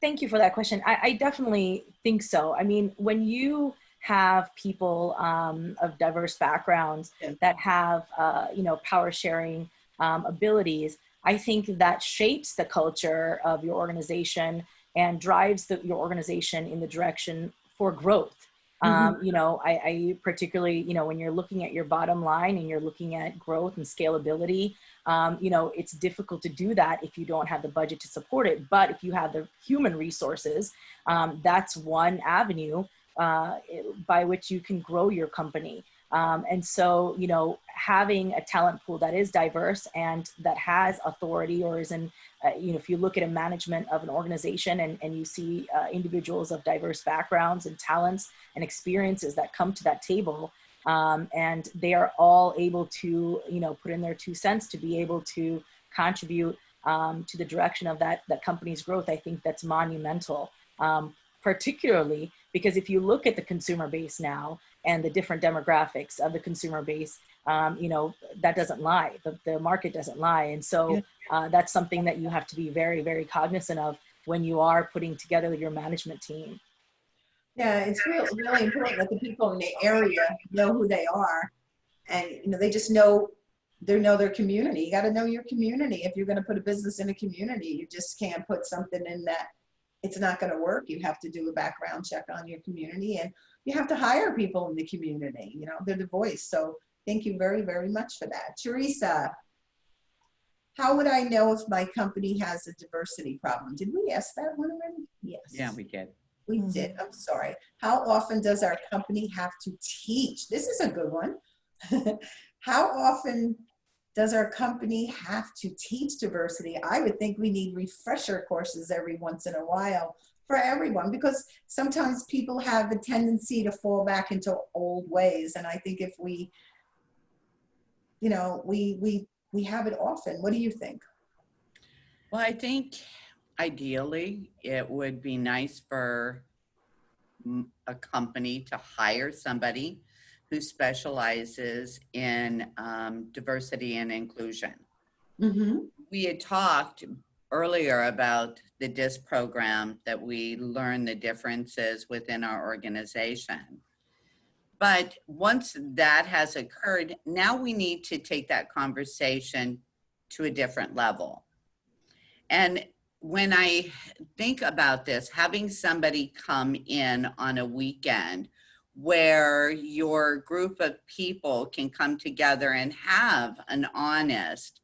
Thank you for that question. I definitely think so. I mean, when you have people of diverse backgrounds that have, power sharing abilities, I think that shapes the culture of your organization and drives your organization in the direction for growth. I particularly, when you're looking at your bottom line and you're looking at growth and scalability, it's difficult to do that if you don't have the budget to support it. But if you have the human resources, that's one avenue by which you can grow your company. And so, having a talent pool that is diverse and that has authority, or is in, if you look at a management of an organization and you see individuals of diverse backgrounds and talents and experiences that come to that table, and they are all able to, put in their 2 cents to be able to contribute to the direction of that company's growth, I think that's monumental. Particularly because if you look at the consumer base now and the different demographics of the consumer base, that doesn't lie. The market doesn't lie. And so that's something that you have to be very, very cognizant of when you are putting together your management team. Yeah, it's really important that the people in the area know who they are, and they just know their community. You got to know your community. If you're going to put a business in a community, you just can't put something in that it's not going to work. You have to do a background check on your community, and you have to hire people in the community. They're the voice. So thank you very, very much for that. Teresa, how would I know if my company has a diversity problem? Did we ask that one already? Yes. Yeah, we did. We did. I'm sorry. How often does our company have to teach? This is a good one. How often does our company have to teach diversity? I would think we need refresher courses every once in a while for everyone, because sometimes people have a tendency to fall back into old ways. And I think if we have it often. What do you think? Well, I think ideally it would be nice for a company to hire somebody who specializes in diversity and inclusion. Mm-hmm. We had talked earlier about the DISC program, that we learn the differences within our organization. But once that has occurred, now we need to take that conversation to a different level. And when I think about this, having somebody come in on a weekend where your group of people can come together and have an honest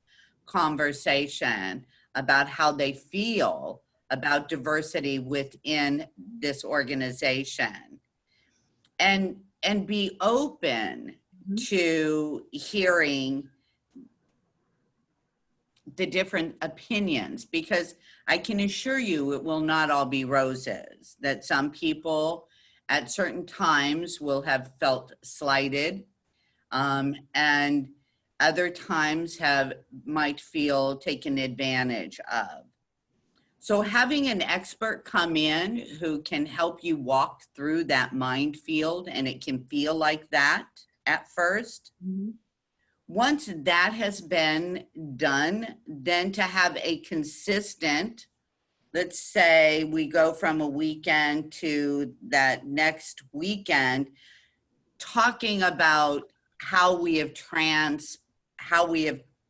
conversation about how they feel about diversity within this organization, and be open to hearing the different opinions, because I can assure you it will not all be roses, that some people at certain times will have felt slighted, and other times might feel taken advantage of. So having an expert come in who can help you walk through that minefield, and it can feel like that at first. Mm-hmm. Once that has been done, then to have a consistent, let's say we go from a weekend to that next weekend, talking about how we have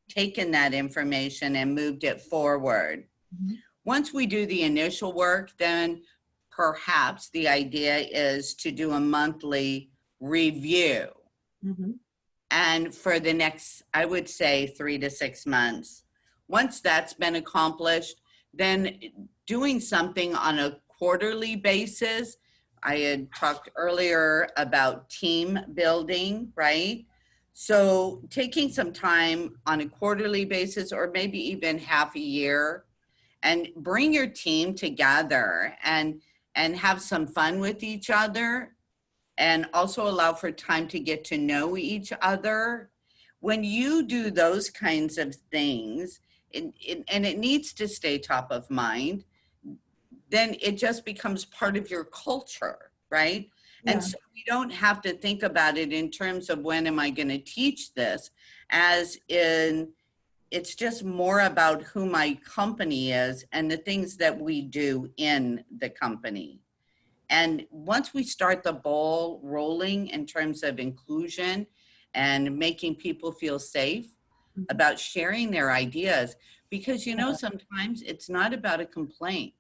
taken that information and moved it forward. Once we do the initial work, then perhaps the idea is to do a monthly review. And for the next, I would say 3 to 6 months. Once that's been accomplished, then doing something on a quarterly basis. I had talked earlier about team building, right? So taking some time on a quarterly basis, or maybe even half a year, and bring your team together and have some fun with each other, and also allow for time to get to know each other. When you do those kinds of things, and it needs to stay top of mind, then it just becomes part of your culture, right? Yeah. And so we don't have to think about it in terms of when am I going to teach this, as in it's just more about who my company is and the things that we do in the company. And once we start the ball rolling in terms of inclusion and making people feel safe about sharing their ideas, because you know, sometimes it's not about a complaint.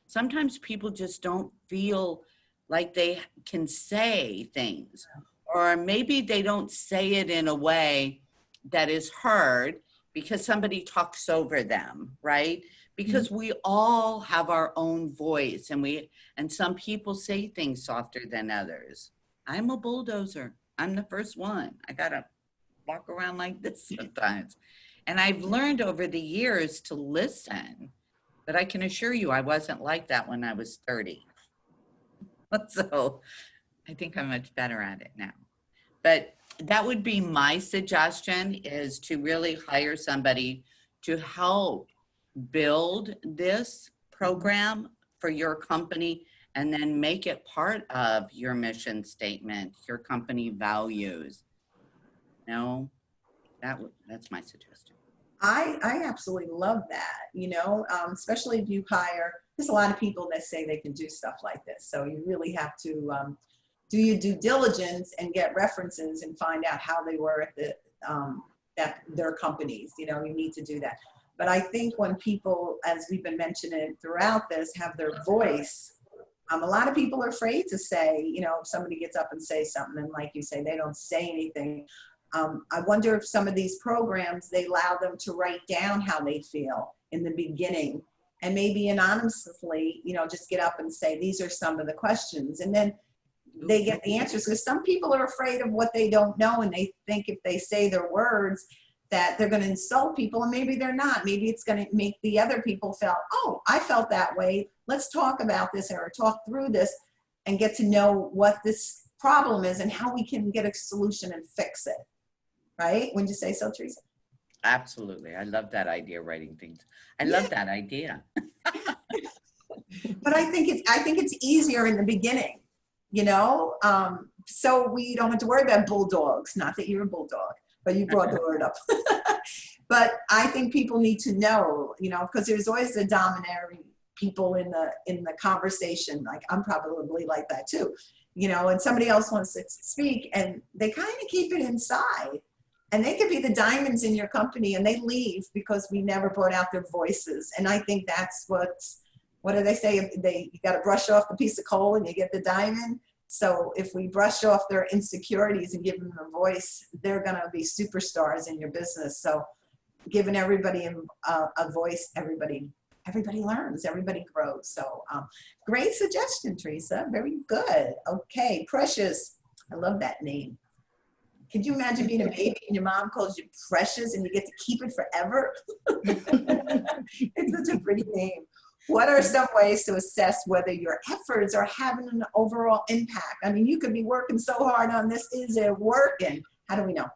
Sometimes people just don't feel like they can say things, or maybe they don't say it in a way that is heard because somebody talks over them, right? Because we all have our own voice, and some people say things softer than others. I'm a bulldozer. I'm the first one. I gotta walk around like this sometimes. And I've learned over the years to listen, but I can assure you I wasn't like that when I was 30. So I think I'm much better at it now. But that would be my suggestion, is to really hire somebody to help build this program for your company, and then make it part of your mission statement, your company values. No, that's my suggestion. I absolutely love that, you know, especially if you hire, there's a lot of people that say they can do stuff like this. So you really have to do your due diligence and get references and find out how they were at their companies. You know, you need to do that. But I think when people, as we've been mentioning throughout this, have their voice, a lot of people are afraid to say, you know, if somebody gets up and says something, and like you say, they don't say anything. I wonder if some of these programs, they allow them to write down how they feel in the beginning, and maybe anonymously, you know, just get up and say, these are some of the questions. And then they get the answers, because some people are afraid of what they don't know, and they think if they say their words that they're going to insult people, and maybe they're not. Maybe it's going to make the other people feel, oh, I felt that way. Let's talk about this, or talk through this and get to know what this problem is and how we can get a solution and fix it. Right? Wouldn't you say so, Teresa? Absolutely. I love that idea, writing things. I love that idea. But I think it's easier in the beginning, you know, so we don't have to worry about bulldogs. Not that you're a bulldog, but you brought the word up. But I think people need to know, you know, because there's always the domineering people in the conversation. Like, I'm probably like that too, you know, and somebody else wants to speak and they kind of keep it inside. And they could be the diamonds in your company, and they leave because we never brought out their voices. And I think that's what do they say? You got to brush off the piece of coal and you get the diamond. So if we brush off their insecurities and give them a voice, they're going to be superstars in your business. So giving everybody a voice, everybody learns, everybody grows. So great suggestion, Teresa. Very good. Okay, Precious. I love that name. Could you imagine being a baby and your mom calls you Precious and you get to keep it forever? It's such a pretty name. What are some ways to assess whether your efforts are having an overall impact? I mean, you could be working so hard on this. Is it working? How do we know?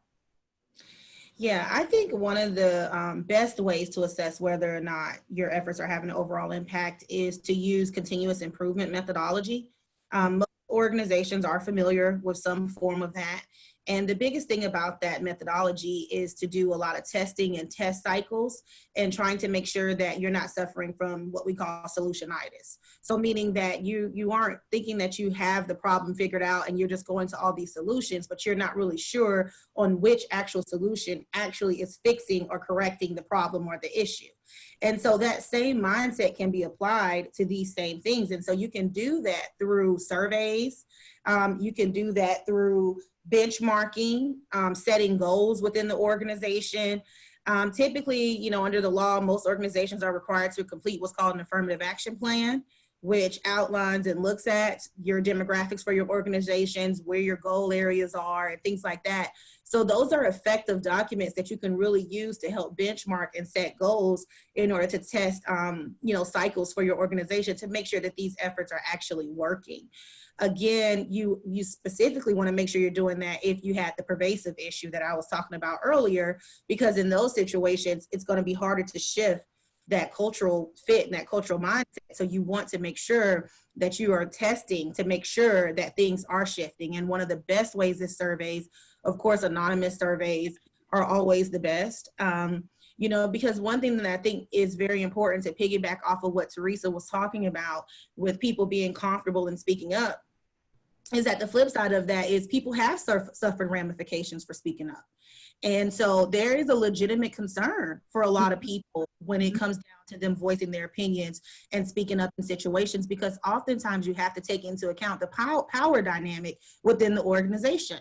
Yeah, I think one of the best ways to assess whether or not your efforts are having an overall impact is to use continuous improvement methodology. Most organizations are familiar with some form of that. And the biggest thing about that methodology is to do a lot of testing and test cycles and trying to make sure that you're not suffering from what we call solutionitis. So meaning that you aren't thinking that you have the problem figured out and you're just going to all these solutions, but you're not really sure on which actual solution actually is fixing or correcting the problem or the issue. And so that same mindset can be applied to these same things. And so you can do that through surveys. You can do that through benchmarking, setting goals within the organization. Typically, you know, under the law, most organizations are required to complete what's called an affirmative action plan, which outlines and looks at your demographics for your organizations, where your goal areas are, and things like that. So those are effective documents that you can really use to help benchmark and set goals in order to test, you know, cycles for your organization to make sure that these efforts are actually working. Again, you specifically want to make sure you're doing that if you had the pervasive issue that I was talking about earlier, because in those situations, it's going to be harder to shift that cultural fit and that cultural mindset. So you want to make sure that you are testing to make sure that things are shifting. And one of the best ways is surveys. Of course, anonymous surveys are always the best. You know, because one thing that I think is very important to piggyback off of what Teresa was talking about with people being comfortable in speaking up is that the flip side of that is people have suffered ramifications for speaking up. And so there is a legitimate concern for a lot of people when it comes down to them voicing their opinions and speaking up in situations, because oftentimes you have to take into account the power dynamic within the organization.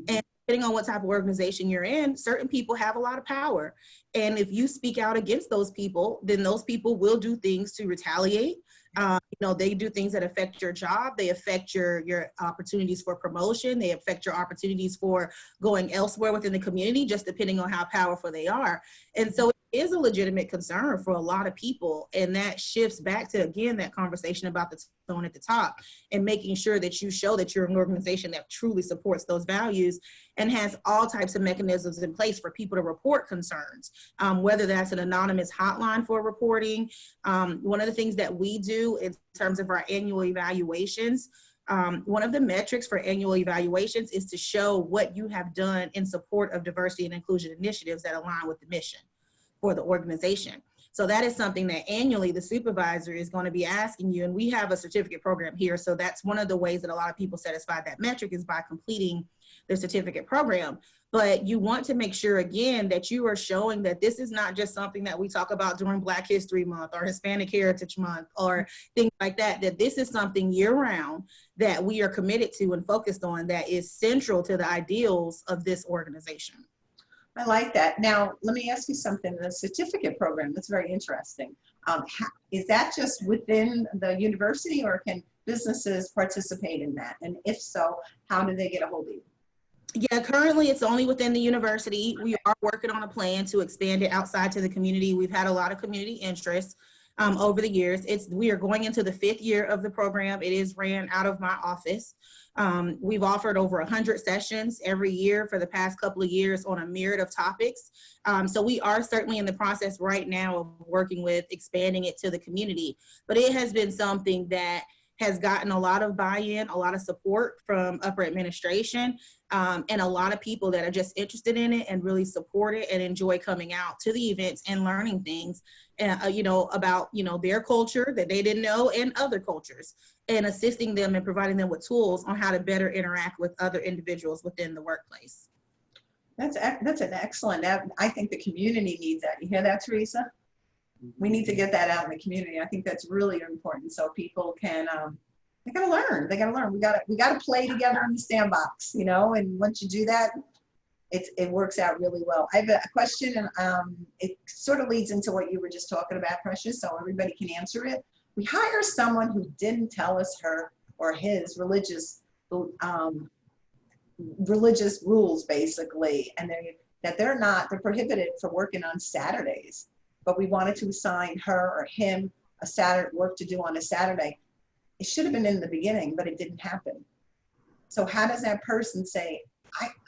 And depending on what type of organization you're in, certain people have a lot of power. And if you speak out against those people, then those people will do things to retaliate. You know, they do things that affect your job. They affect your opportunities for promotion. They affect your opportunities for going elsewhere within the community, just depending on how powerful they are. And so it is a legitimate concern for a lot of people. And that shifts back to, again, that conversation about the tone at the top and making sure that you show that you're an organization that truly supports those values and has all types of mechanisms in place for people to report concerns, whether that's an anonymous hotline for reporting. One of the things that we do in terms of our annual evaluations, one of the metrics for annual evaluations is to show what you have done in support of diversity and inclusion initiatives that align with the mission for the organization. So that is something that annually the supervisor is going to be asking you, and we have a certificate program here. So that's one of the ways that a lot of people satisfy that metric is by completing the certificate program. But you want to make sure, again, that you are showing that this is not just something that we talk about during Black History Month or Hispanic Heritage Month or things like that, that this is something year-round that we are committed to and focused on that is central to the ideals of this organization. I like that. Now, let me ask you something. The certificate program, that's very interesting. Is that just within the university, or can businesses participate in that? And if so, how do they get a hold of you? Yeah, currently it's only within the university. We are working on a plan to expand it outside to the community. We've had a lot of community interest over the years. We are going into the 5th year of the program. It is ran out of my office. We've offered over 100 sessions every year for the past couple of years on a myriad of topics. So we are certainly in the process right now of working with expanding it to the community. But it has been something that has gotten a lot of buy-in, a lot of support from upper administration, and a lot of people that are just interested in it and really support it and enjoy coming out to the events and learning things, you know, about, you know, their culture that they didn't know and other cultures, and assisting them and providing them with tools on how to better interact with other individuals within the workplace. That's an excellent, I think the community needs that. You hear that, Teresa? We need to get that out in the community. I think that's really important so people can, they gotta learn. They gotta learn. We gotta play together in the sandbox, you know, and once you do that, it works out really well. I have a question, and it sort of leads into what you were just talking about, Precious, so everybody can answer it. We hire someone who didn't tell us her or his religious rules, basically, and they're prohibited from working on Saturdays, but we wanted to assign her or him a Saturday work to do on a Saturday. It should have been in the beginning, but it didn't happen. So how does that person say,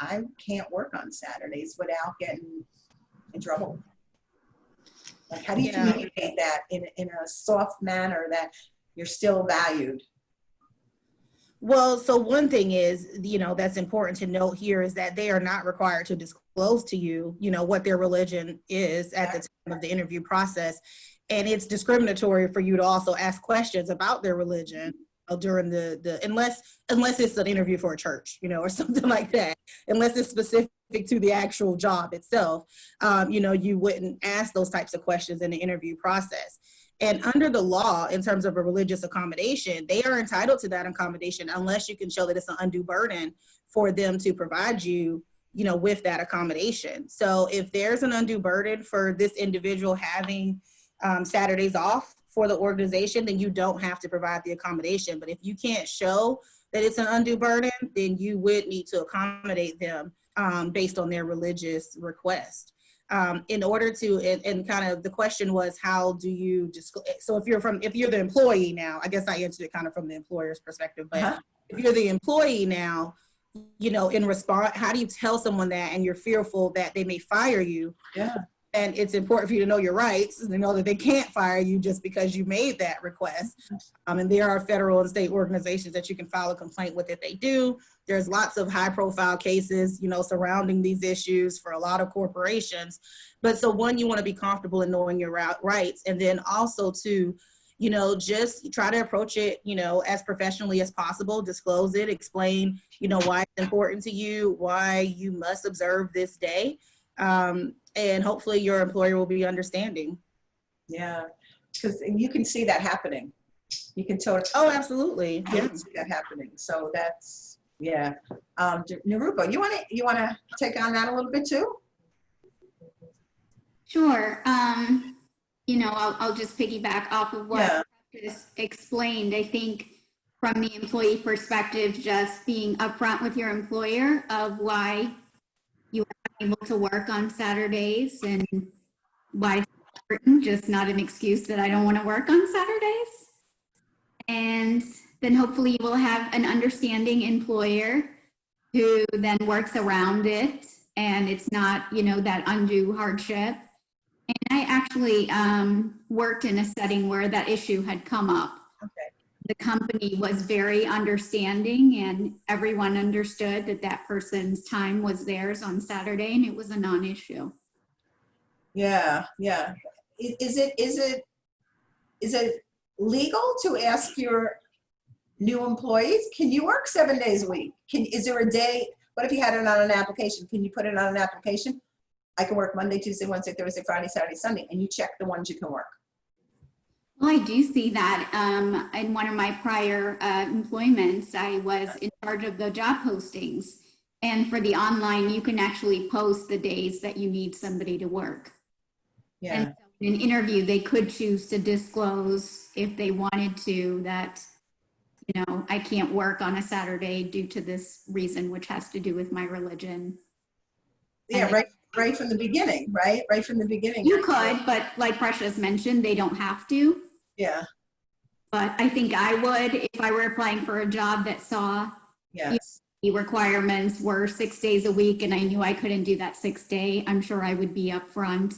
I can't work on Saturdays without getting in trouble? Like, how do you communicate that in a soft manner that you're still valued? Well, so one thing is, that's important to note here is that they are not required to disclose to you, what their religion is at the time of the interview process. And it's discriminatory for you to also ask questions about their religion during unless it's an interview for a church, or something like that, unless it's specific to the actual job itself, you wouldn't ask those types of questions in the interview process. And under the law, in terms of a religious accommodation, they are entitled to that accommodation unless you can show that it's an undue burden for them to provide you, with that accommodation. So if there's an undue burden for this individual having Saturdays off for the organization, then you don't have to provide the accommodation. But if you can't show that it's an undue burden, then you would need to accommodate them based on their religious request. In order to, and kind of the question was, how do you so if you're the employee now, I guess I answered it kind of from the employer's perspective, but if you're the employee now, in response, how do you tell someone that and you're fearful that they may fire you? Yeah. And it's important for you to know your rights and to know that they can't fire you just because you made that request. And there are federal and state organizations that you can file a complaint with if they do. There's lots of high profile cases, surrounding these issues for a lot of corporations. But so one, you want to be comfortable in knowing your rights. And then also to, just try to approach it, as professionally as possible, disclose it, explain, why it's important to you, why you must observe this day. And hopefully your employer will be understanding. Yeah, because you can see that happening. You can totally. Oh, absolutely. You Yeah. can see that happening. So that's, yeah. Nirupa, you wanna take on that a little bit too? Sure. I'll just piggyback off of what Yeah. just explained. I think from the employee perspective, just being upfront with your employer of why you are able to work on Saturdays and why it's important, just not an excuse that I don't want to work on Saturdays. And then hopefully you will have an understanding employer who then works around it and it's not, that undue hardship. And I actually worked in a setting where that issue had come up. Okay. The company was very understanding and everyone understood that that person's time was theirs on Saturday and it was a non-issue. Yeah, yeah. Is it legal to ask your new employees, can you work 7 days a week? Is there a day, what if you had it on an application? Can you put it on an application? I can work Monday, Tuesday, Wednesday, Thursday, Friday, Saturday, Sunday, and you check the ones you can work. Well, I do see that in one of my prior employments, I was in charge of the job postings. And for the online, you can actually post the days that you need somebody to work. Yeah, And so in an interview, they could choose to disclose if they wanted to that, I can't work on a Saturday due to this reason, which has to do with my religion. yeah, right from the beginning, right? Right from the beginning. You could, but like Precious mentioned, they don't have to. Yeah, But I think I would if I were applying for a job that saw yes. the requirements were 6 days a week and I knew I couldn't do that 6th day. I'm sure I would be upfront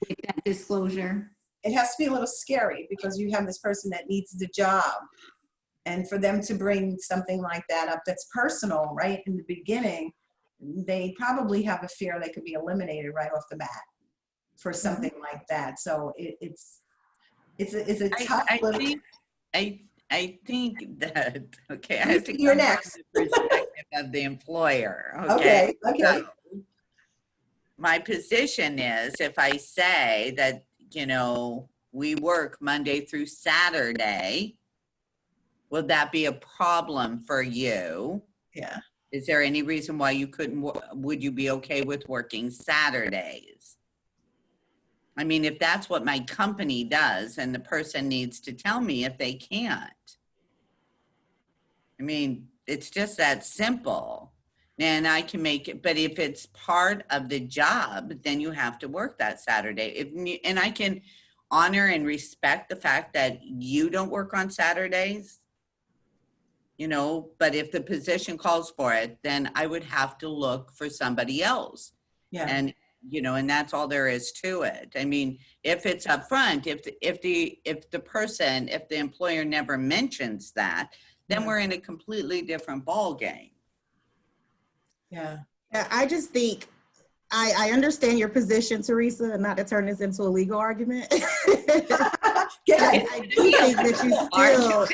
with that disclosure. It has to be a little scary because you have this person that needs the job. And for them to bring something like that up that's personal right in the beginning, they probably have a fear they could be eliminated right off the bat for something like that. So it's a tough little. I think that, okay, I Lucy, have to you're come from next. the perspective of the employer, Okay, okay. So, my position is if I say that, we work Monday through Saturday, would that be a problem for you? Yeah. Is there any reason why you couldn't, would you be okay with working Saturdays? I mean, if that's what my company does and the person needs to tell me if they can't. I mean, it's just that simple. And I can make it, but if it's part of the job, then you have to work that Saturday. And I can honor and respect the fact that you don't work on Saturdays, but if the position calls for it, then I would have to look for somebody else. Yeah. And, and that's all there is to it. I mean, if it's up front, if the employer never mentions that, then we're in a completely different ballgame. Yeah. Yeah, I just think, I understand your position, Teresa, and not to turn this into a legal argument. Yeah. I do think that you still,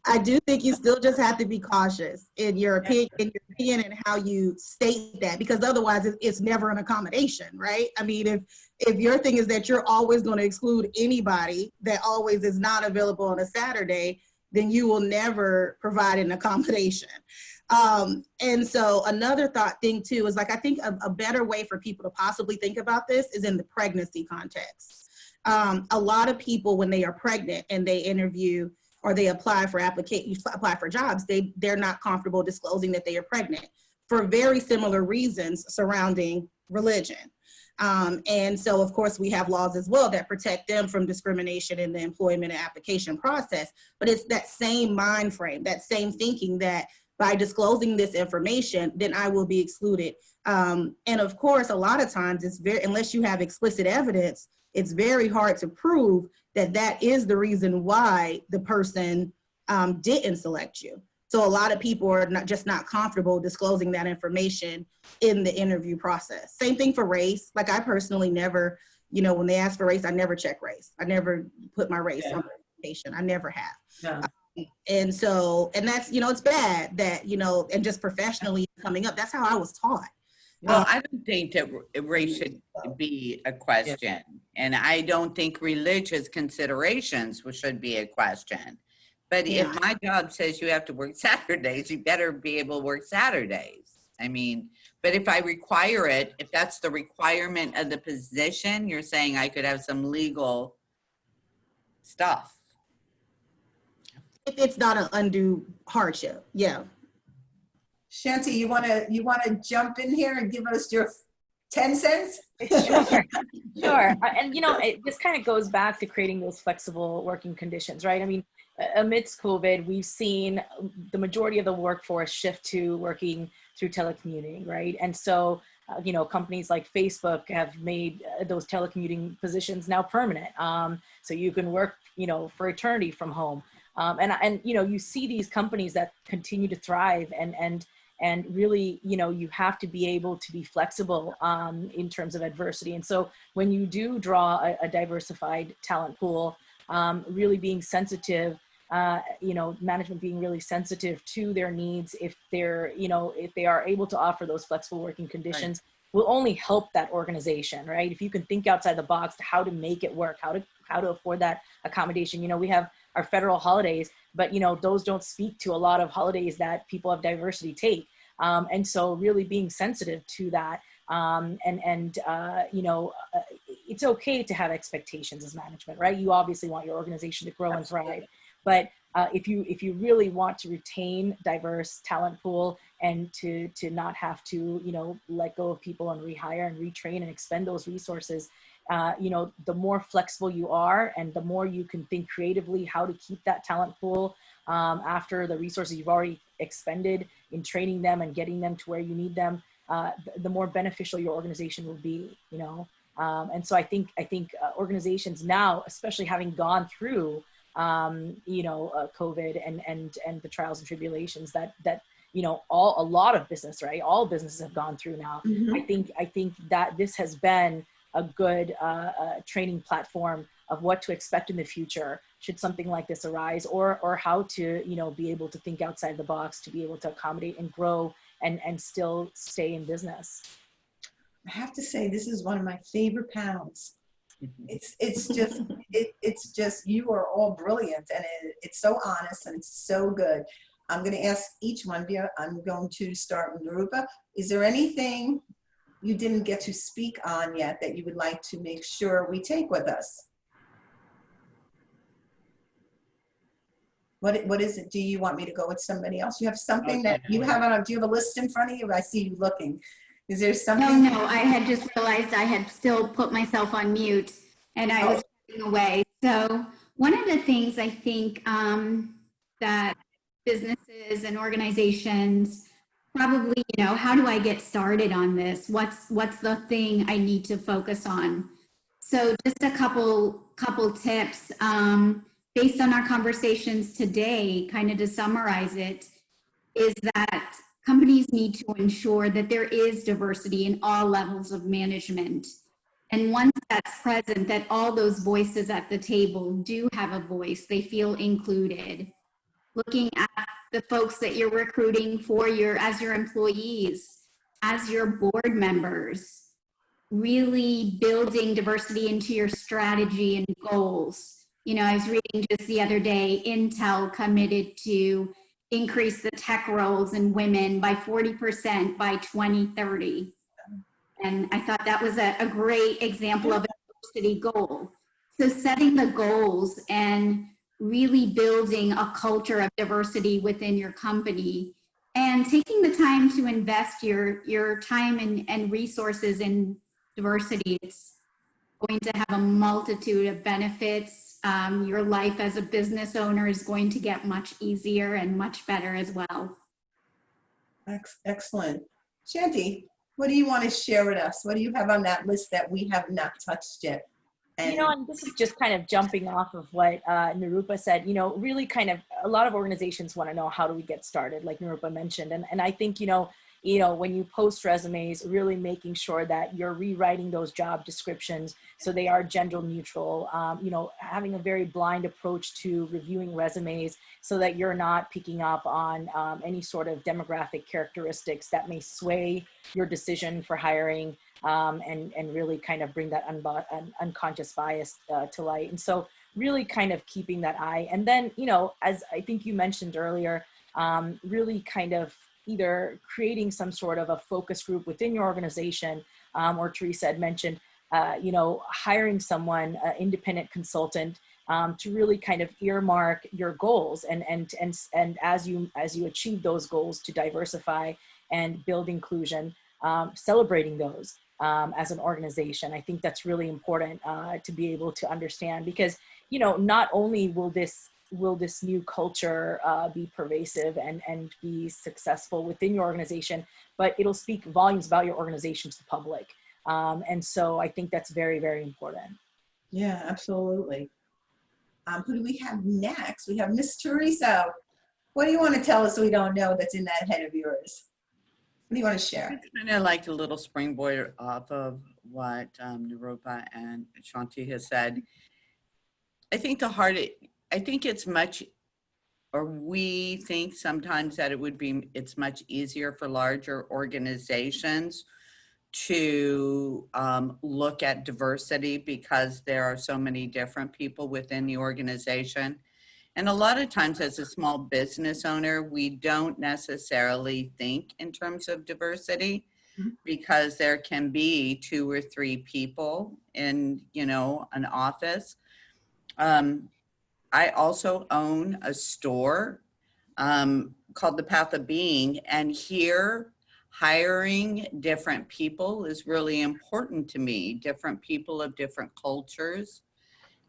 I do think you still just have to be cautious in your opinion, and how you state that, because otherwise it's never an accommodation, right? I mean, if your thing is that you're always going to exclude anybody that always is not available on a Saturday, then you will never provide an accommodation. And so another thing too is, like, I think a better way for people to possibly think about this is in the pregnancy context. A lot of people, when they are pregnant and they interview or they apply for jobs, they're not comfortable disclosing that they are pregnant for very similar reasons surrounding religion. And so, of course, we have laws as well that protect them from discrimination in the employment and application process. But it's that same mind frame, that same thinking that by disclosing this information, then I will be excluded. And of course, a lot of times unless you have explicit evidence, it's very hard to prove that that is the reason why the person didn't select you. So a lot of people are not comfortable disclosing that information in the interview process. Same thing for race. Like, I personally never, when they ask for race, I never check race. I never put my race on the application. I never have. Yeah. And so, and that's, it's bad that, and just professionally coming up, that's how I was taught. Well, I don't think that race should be a question. And I don't think religious considerations should be a question. But if my job says you have to work Saturdays, you better be able to work Saturdays. I mean, but if I require it, if that's the requirement of the position, you're saying I could have some legal stuff. If it's not an undue hardship, yeah. Shanti, you wanna jump in here and give us your 10 cents? Sure. And this kind of goes back to creating those flexible working conditions, right? I mean, amidst COVID, we've seen the majority of the workforce shift to working through telecommuting, right? And so, companies like Facebook have made those telecommuting positions now permanent. So you can work, for eternity from home. And you see these companies that continue to thrive and really, you have to be able to be flexible in terms of adversity. And so when you do draw a diversified talent pool, really being sensitive, management being really sensitive to their needs, if they are able to offer those flexible working conditions, will only help that organization, right? If you can think outside the box to how to make it work, how to afford that accommodation. We have our federal holidays, but those don't speak to a lot of holidays that people of diversity take. And so really being sensitive to that, it's okay to have expectations as management, right? You obviously want your organization to grow and thrive, but if you really want to retain diverse talent pool and to not have to let go of people and rehire and retrain and expend those resources, the more flexible you are and the more you can think creatively how to keep that talent pool after the resources you've already expended in training them and getting them to where you need them, the more beneficial your organization will be, and so I think organizations now, especially having gone through COVID and the trials and tribulations that a lot of business, right? All businesses have gone through now. Mm-hmm. I think that this has been a good training platform of what to expect in the future should something like this arise, or how to be able to think outside the box to be able to accommodate and grow and still stay in business. I have to say, this is one of my favorite panels. It's just you are all brilliant, and it's so honest and it's so good. I'm going to ask each one of you. I'm going to start with Nirupa. Is there anything you didn't get to speak on yet that you would like to make sure we take with us? What is it? Do you want me to go with somebody else? You have something that you have on, do you have a list in front of you? I see you looking. Is there something? No, I had just realized I had still put myself on mute and I was getting away. So one of the things I think that businesses and organizations probably, how do I get started on this? What's the thing I need to focus on? So just a couple tips. based on our conversations today, kind of to summarize it, is that companies need to ensure that there is diversity in all levels of management. And once that's present, that all those voices at the table do have a voice, they feel included. Looking at the folks that you're recruiting for as your employees, as your board members, really building diversity into your strategy and goals. You know, I was reading just the other day, Intel committed to increase the tech roles in women by 40% by 2030. And I thought that was a great example of a diversity goal. So setting the goals and really building a culture of diversity within your company and taking the time to invest your time and resources in diversity, it's going to have a multitude of benefits. Your life as a business owner is going to get much easier and much better as well. Excellent. Shanti, what do you want to share with us? What do you have on that list that we have not touched yet? And you know, and this is just kind of jumping off of what Nirupa said, you know, really kind of a lot of organizations want to know, how do we get started, like Nirupa mentioned. And I think, you know, when you post resumes, really making sure that you're rewriting those job descriptions so they are gender neutral, you know, having a very blind approach to reviewing resumes so that you're not picking up on any sort of demographic characteristics that may sway your decision for hiring. And really kind of bring that unconscious bias to light. And so really kind of keeping that eye. And then, you know, as I think you mentioned earlier, really kind of either creating some sort of a focus group within your organization, or Teresa had mentioned, you know, hiring someone, independent consultant, to really kind of earmark your goals and as you achieve those goals to diversify and build inclusion, celebrating those. As an organization. I think that's really important to be able to understand, because, you know, not only will this new culture be pervasive and be successful within your organization, but it'll speak volumes about your organization to the public. And so I think that's very, very important. yeah, absolutely. Who do we have next? We have Miss Teresa. What do you want to tell us we don't know that's in that head of yours? What do you want to share? It's kind of like a little springboard off of what Nirupa and Shanti has said. I think it's much, or we think sometimes that it's much easier for larger organizations to look at diversity because there are so many different people within the organization. And a lot of times as a small business owner, we don't necessarily think in terms of diversity because there can be 2 or 3 people in, you know, an office. I also own a store called The Path of Being, and here hiring different people is really important to me. Different people of different cultures,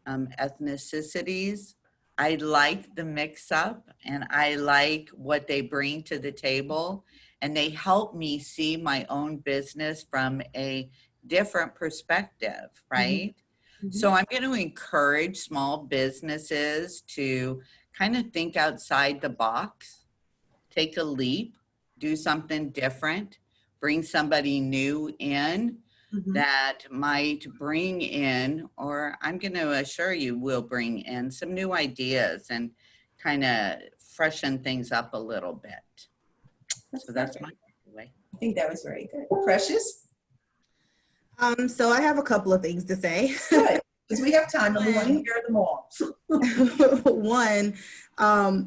ethnicities. I like the mix up and I like what they bring to the table, and they help me see my own business from a different perspective, right? Mm-hmm. So I'm going to encourage small businesses to kind of think outside the box, take a leap, do something different, bring somebody new in. Mm-hmm. That might bring in, or I'm going to assure you will bring in some new ideas and kind of freshen things up a little bit. So that's my way. I think that was very good. Precious? So I have a couple of things to say. Good, because we have time and we want to hear them all. One,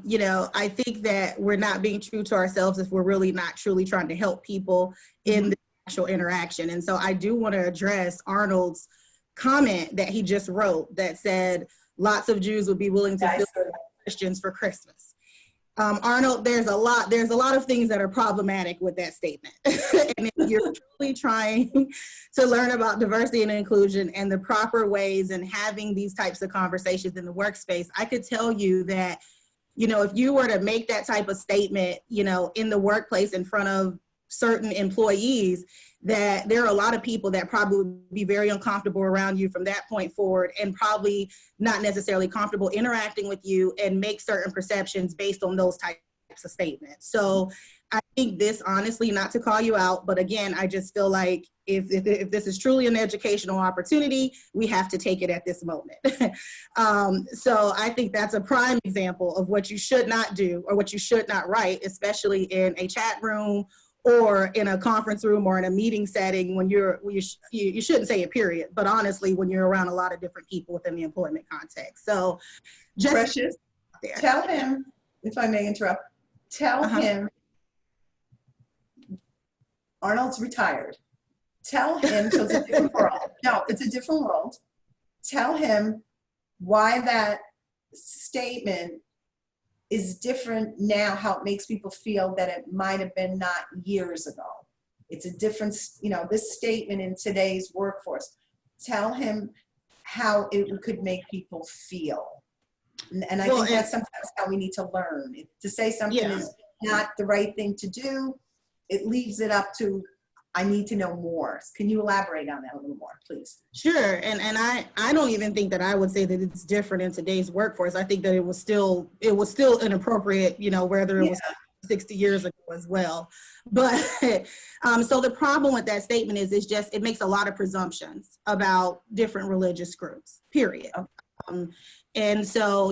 you know, I think that we're not being true to ourselves if we're really not truly trying to help people in the actual interaction. And so I do want to address Arnold's comment that he just wrote that said lots of Jews would be willing to fill Christians for Christmas. Arnold, there's a lot of things that are problematic with that statement. And if you're truly trying to learn about diversity and inclusion and the proper ways and having these types of conversations in the workspace, I could tell you that, you know, if you were to make that type of statement, you know, in the workplace in front of certain employees, that there are a lot of people that probably would be very uncomfortable around you from that point forward, and probably not necessarily comfortable interacting with you, and make certain perceptions based on those types of statements. So I think this, honestly, not to call you out, but again, I just feel like if this is truly an educational opportunity, we have to take it at this moment. So I think that's a prime example of what you should not do, or what you should not write, especially in a chat room or in a conference room or in a meeting setting, when you shouldn't say it, period, but honestly, when you're around a lot of different people within the employment context. So just Precious, tell him, if I may interrupt, tell him Arnold's retired. Tell him, so it's a different world. No, it's a different world. Tell him why that statement is different now, how it makes people feel that it might have been not years ago. It's a difference, this statement in today's workforce. Tell him how it could make people feel. And I think that's sometimes how we need to learn. To say something is not the right thing to do, it leaves it up to, I need to know more. Can you elaborate on that a little more, please? Sure, and I don't even think that I would say that it's different in today's workforce. I think that it was still inappropriate, whether it was 60 years ago as well. But so the problem with that statement is it makes a lot of presumptions about different religious groups, period. And so,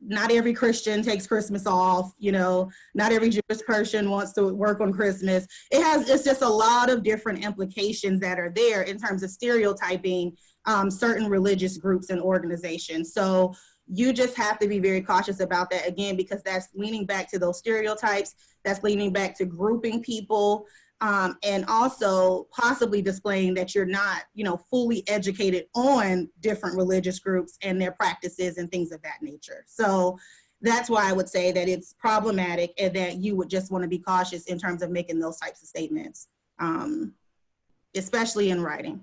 not every Christian takes Christmas off, not every Jewish person wants to work on Christmas. It's just a lot of different implications that are there in terms of stereotyping certain religious groups and organizations. So you just have to be very cautious about that, again, because that's leaning back to those stereotypes, that's leaning back to grouping people, and also possibly displaying that you're not, fully educated on different religious groups and their practices and things of that nature. So that's why I would say that it's problematic, and that you would just want to be cautious in terms of making those types of statements, especially in writing.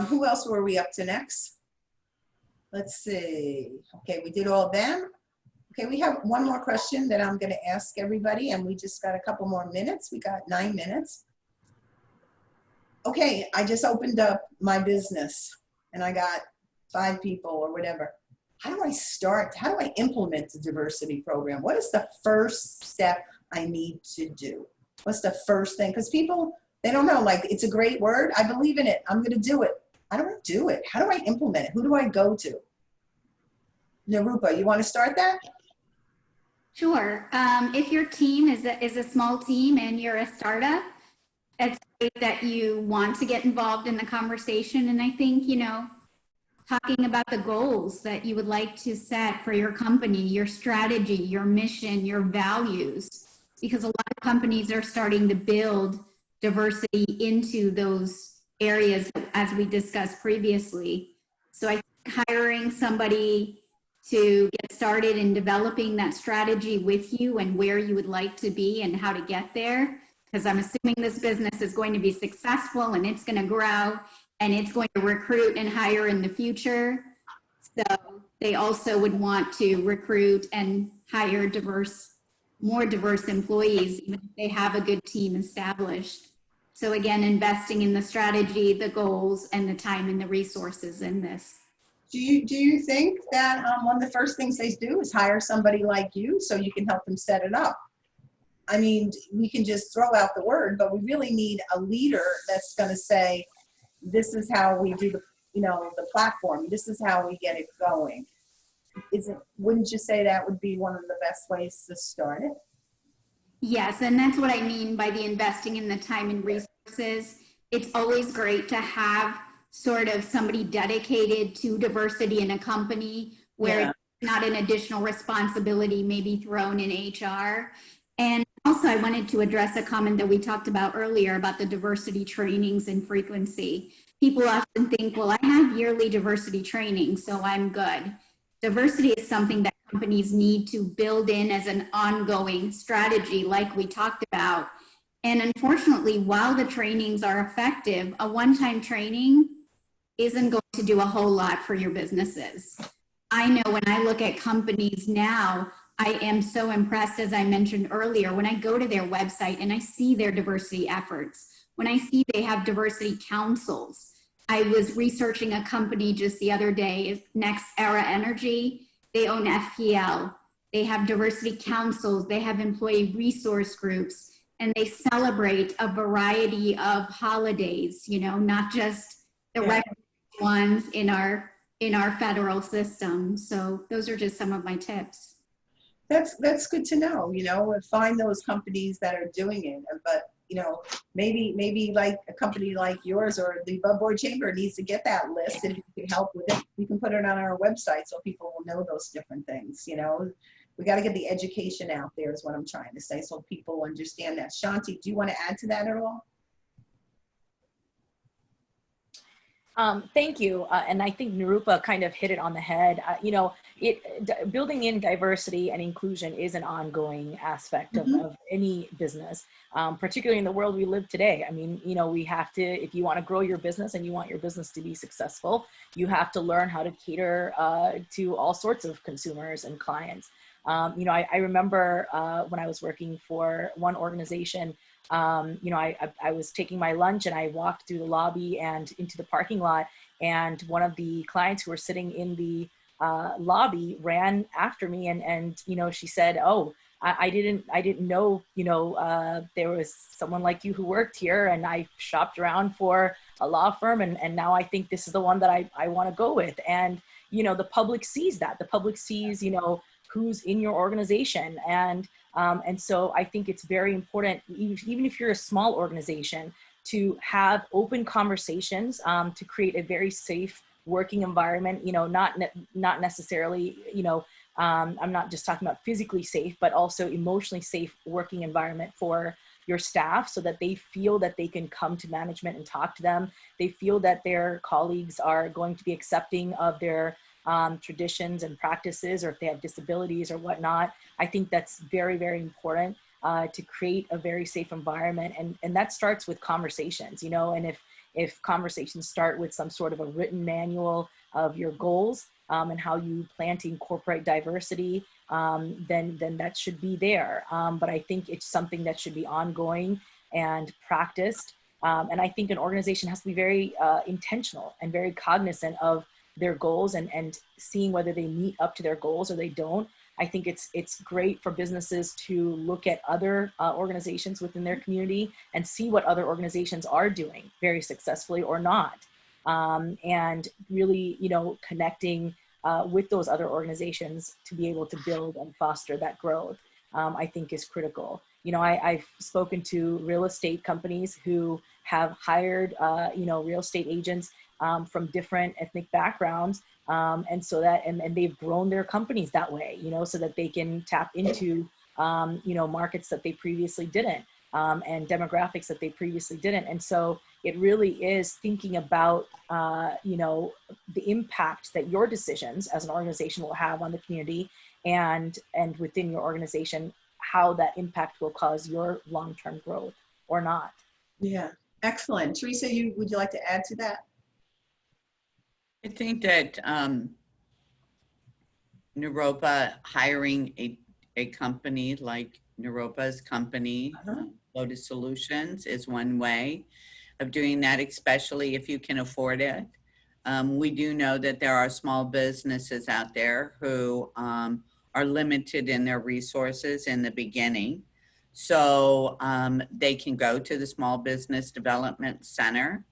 Who else were we up to next? Let's see. Okay, we did all of them. Okay, we have one more question that I'm going to ask everybody, and we just got a couple more minutes. We got 9 minutes. Okay, I just opened up my business, and I got 5 people or whatever. How do I start? How do I implement the diversity program? What is the first step I need to do? What's the first thing? Because people, they don't know, like, it's a great word. I believe in it. I'm going to do it. How do I do it? How do I implement it? Who do I go to? Nirupa, you want to start that? Sure. If your team is a small team and you're a startup, it's great that you want to get involved in the conversation. And I think, talking about the goals that you would like to set for your company, your strategy, your mission, your values, because a lot of companies are starting to build diversity into those areas as we discussed previously. So I think hiring somebody to get started in developing that strategy with you and where you would like to be and how to get there, because I'm assuming this business is going to be successful and it's going to grow and it's going to recruit and hire in the future. So they also would want to recruit and hire more diverse employees, even if they have a good team established. So again, investing in the strategy, the goals, and the time and the resources in this. Do you think that one of the first things they do is hire somebody like you so you can help them set it up? I mean, we can just throw out the word, but we really need a leader that's going to say, this is how we do the platform. This is how we get it going. Wouldn't you say that would be one of the best ways to start it? Yes, and that's what I mean by the investing in the time and resources. It's always great to have sort of somebody dedicated to diversity in a company where it's not an additional responsibility maybe thrown in HR. And also I wanted to address a comment that we talked about earlier about the diversity trainings and frequency. People often think, well, I have yearly diversity training, so I'm good. Diversity is something that companies need to build in as an ongoing strategy like we talked about. And unfortunately, while the trainings are effective, a one-time training isn't going to do a whole lot for your businesses. I know when I look at companies now, I am so impressed, as I mentioned earlier, when I go to their website and I see their diversity efforts, when I see they have diversity councils. I was researching a company just the other day, Next Era Energy. They own FPL. They have diversity councils. They have employee resource groups, and they celebrate a variety of holidays, you know, not just the Yeah. regular ones in our federal system. So those are just some of my tips. That's good to know, you know, and find those companies that are doing it. But, you know, maybe like a company like yours or the Above Board Chamber needs to get that list, and if you can help with it, we can put it on our website so people will know those different things, you know. We got to get the education out there is what I'm trying to say, so people understand that. Shanti, do you want to add to that at all? Thank you. And I think Nirupa kind of hit it on the head. You know, building in diversity and inclusion is an ongoing aspect of any business, particularly in the world we live today. I mean, you know, we have to, if you want to grow your business and you want your business to be successful, you have to learn how to cater to all sorts of consumers and clients. You know, I remember when I was working for one organization, you know, I was taking my lunch and I walked through the lobby and into the parking lot, and one of the clients who were sitting in the lobby ran after me, and you know, she said, "Oh, I didn't know, you know, there was someone like you who worked here, and I shopped around for a law firm, and now I think this is the one that I want to go with." And you know, the public sees that. The public sees, you know, who's in your organization, and so I think it's very important, even if you're a small organization, to have open conversations, to create a very safe working environment. You know, not necessarily, you know, I'm not just talking about physically safe, but also emotionally safe working environment for your staff, so that they feel that they can come to management and talk to them. They feel that their colleagues are going to be accepting of their traditions and practices, or if they have disabilities or whatnot. I think that's very, very important to create a very safe environment. And that starts with conversations, you know, and if conversations start with some sort of a written manual of your goals and how you plan to incorporate diversity, then that should be there. But I think it's something that should be ongoing and practiced. And I think an organization has to be very intentional and very cognizant of their goals and seeing whether they meet up to their goals or they don't. I think it's great for businesses to look at other organizations within their community and see what other organizations are doing very successfully or not. And really, you know, connecting with those other organizations to be able to build and foster that growth, I think is critical. You know, I've spoken to real estate companies who have hired, you know, real estate agents from different ethnic backgrounds. And so that, and they've grown their companies that way, you know, so that they can tap into, you know, markets that they previously didn't, and demographics that they previously didn't. And so it really is thinking about, you know, the impact that your decisions as an organization will have on the community, and within your organization, how that impact will cause your long-term growth or not. Yeah, excellent. Teresa, would you like to add to that? I think that Naropa hiring a company like Naropa's company, Lotus Solutions, is one way of doing that, especially if you can afford it. We do know that there are small businesses out there who are limited in their resources in the beginning. So they can go to the Small Business Development Center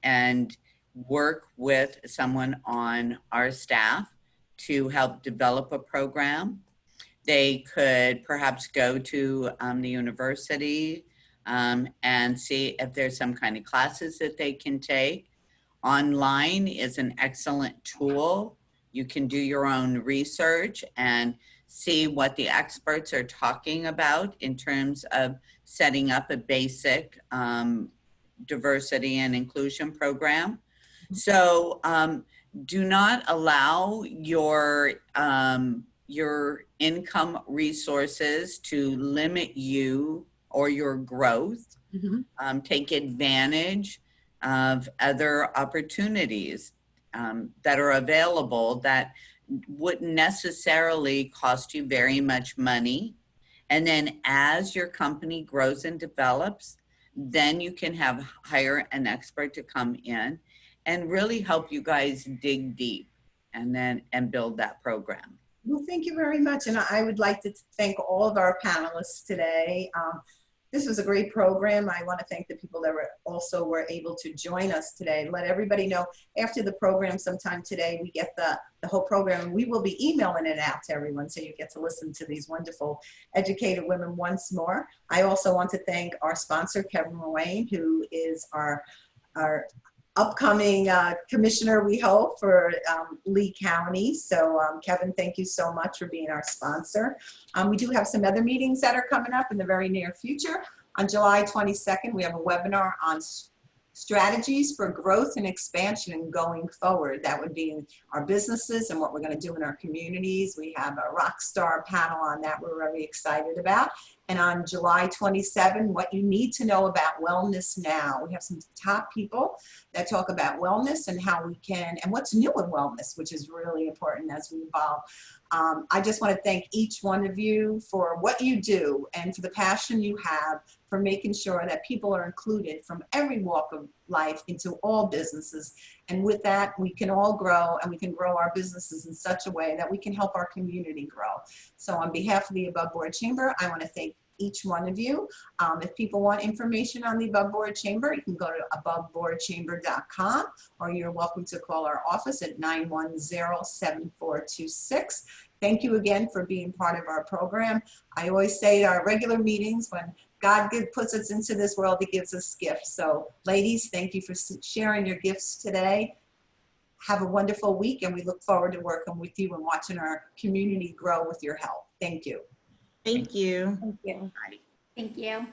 and work with someone on our staff to help develop a program. They could perhaps go to the university and see if there's some kind of classes that they can take. Online is an excellent tool. You can do your own research and see what the experts are talking about in terms of setting up a basic diversity and inclusion program. So do not allow your income resources to limit you or your growth. Take advantage of other opportunities that are available that wouldn't necessarily cost you very much money. And then as your company grows and develops, then you can hire an expert to come in and really help you guys dig deep and build that program. Well, thank you very much. And I would like to thank all of our panelists today. This was a great program. I want to thank the people that were able to join us today. Let everybody know after the program sometime today, we get the whole program. We will be emailing it out to everyone so you get to listen to these wonderful educated women once more. I also want to thank our sponsor, Kevin Ruane, who is our upcoming commissioner, we hope, for Lee County. So Kevin, thank you so much for being our sponsor. We do have some other meetings that are coming up in the very near future. On July 22nd, we have a webinar on strategies for growth and expansion and going forward. That would be in our businesses and what we're going to do in our communities. We have a rock star panel on that we're very excited about. And on July 27, what you need to know about wellness now. We have some top people that talk about wellness and how we can, and what's new in wellness, which is really important as we evolve. I just want to thank each one of you for what you do and for the passion you have for making sure that people are included from every walk of life into all businesses. And with that, we can all grow, and we can grow our businesses in such a way that we can help our community grow. So on behalf of the Above Board Chamber, I want to thank each one of you. If people want information on the Above Board Chamber, you can go to aboveboardchamber.com, or you're welcome to call our office at 910-7426. Thank you again for being part of our program. I always say our regular meetings, when God puts us into this world, He gives us gifts. So ladies, thank you for sharing your gifts today. Have a wonderful week, and we look forward to working with you and watching our community grow with your help. Thank you. Thank you. Thank you. Thank you.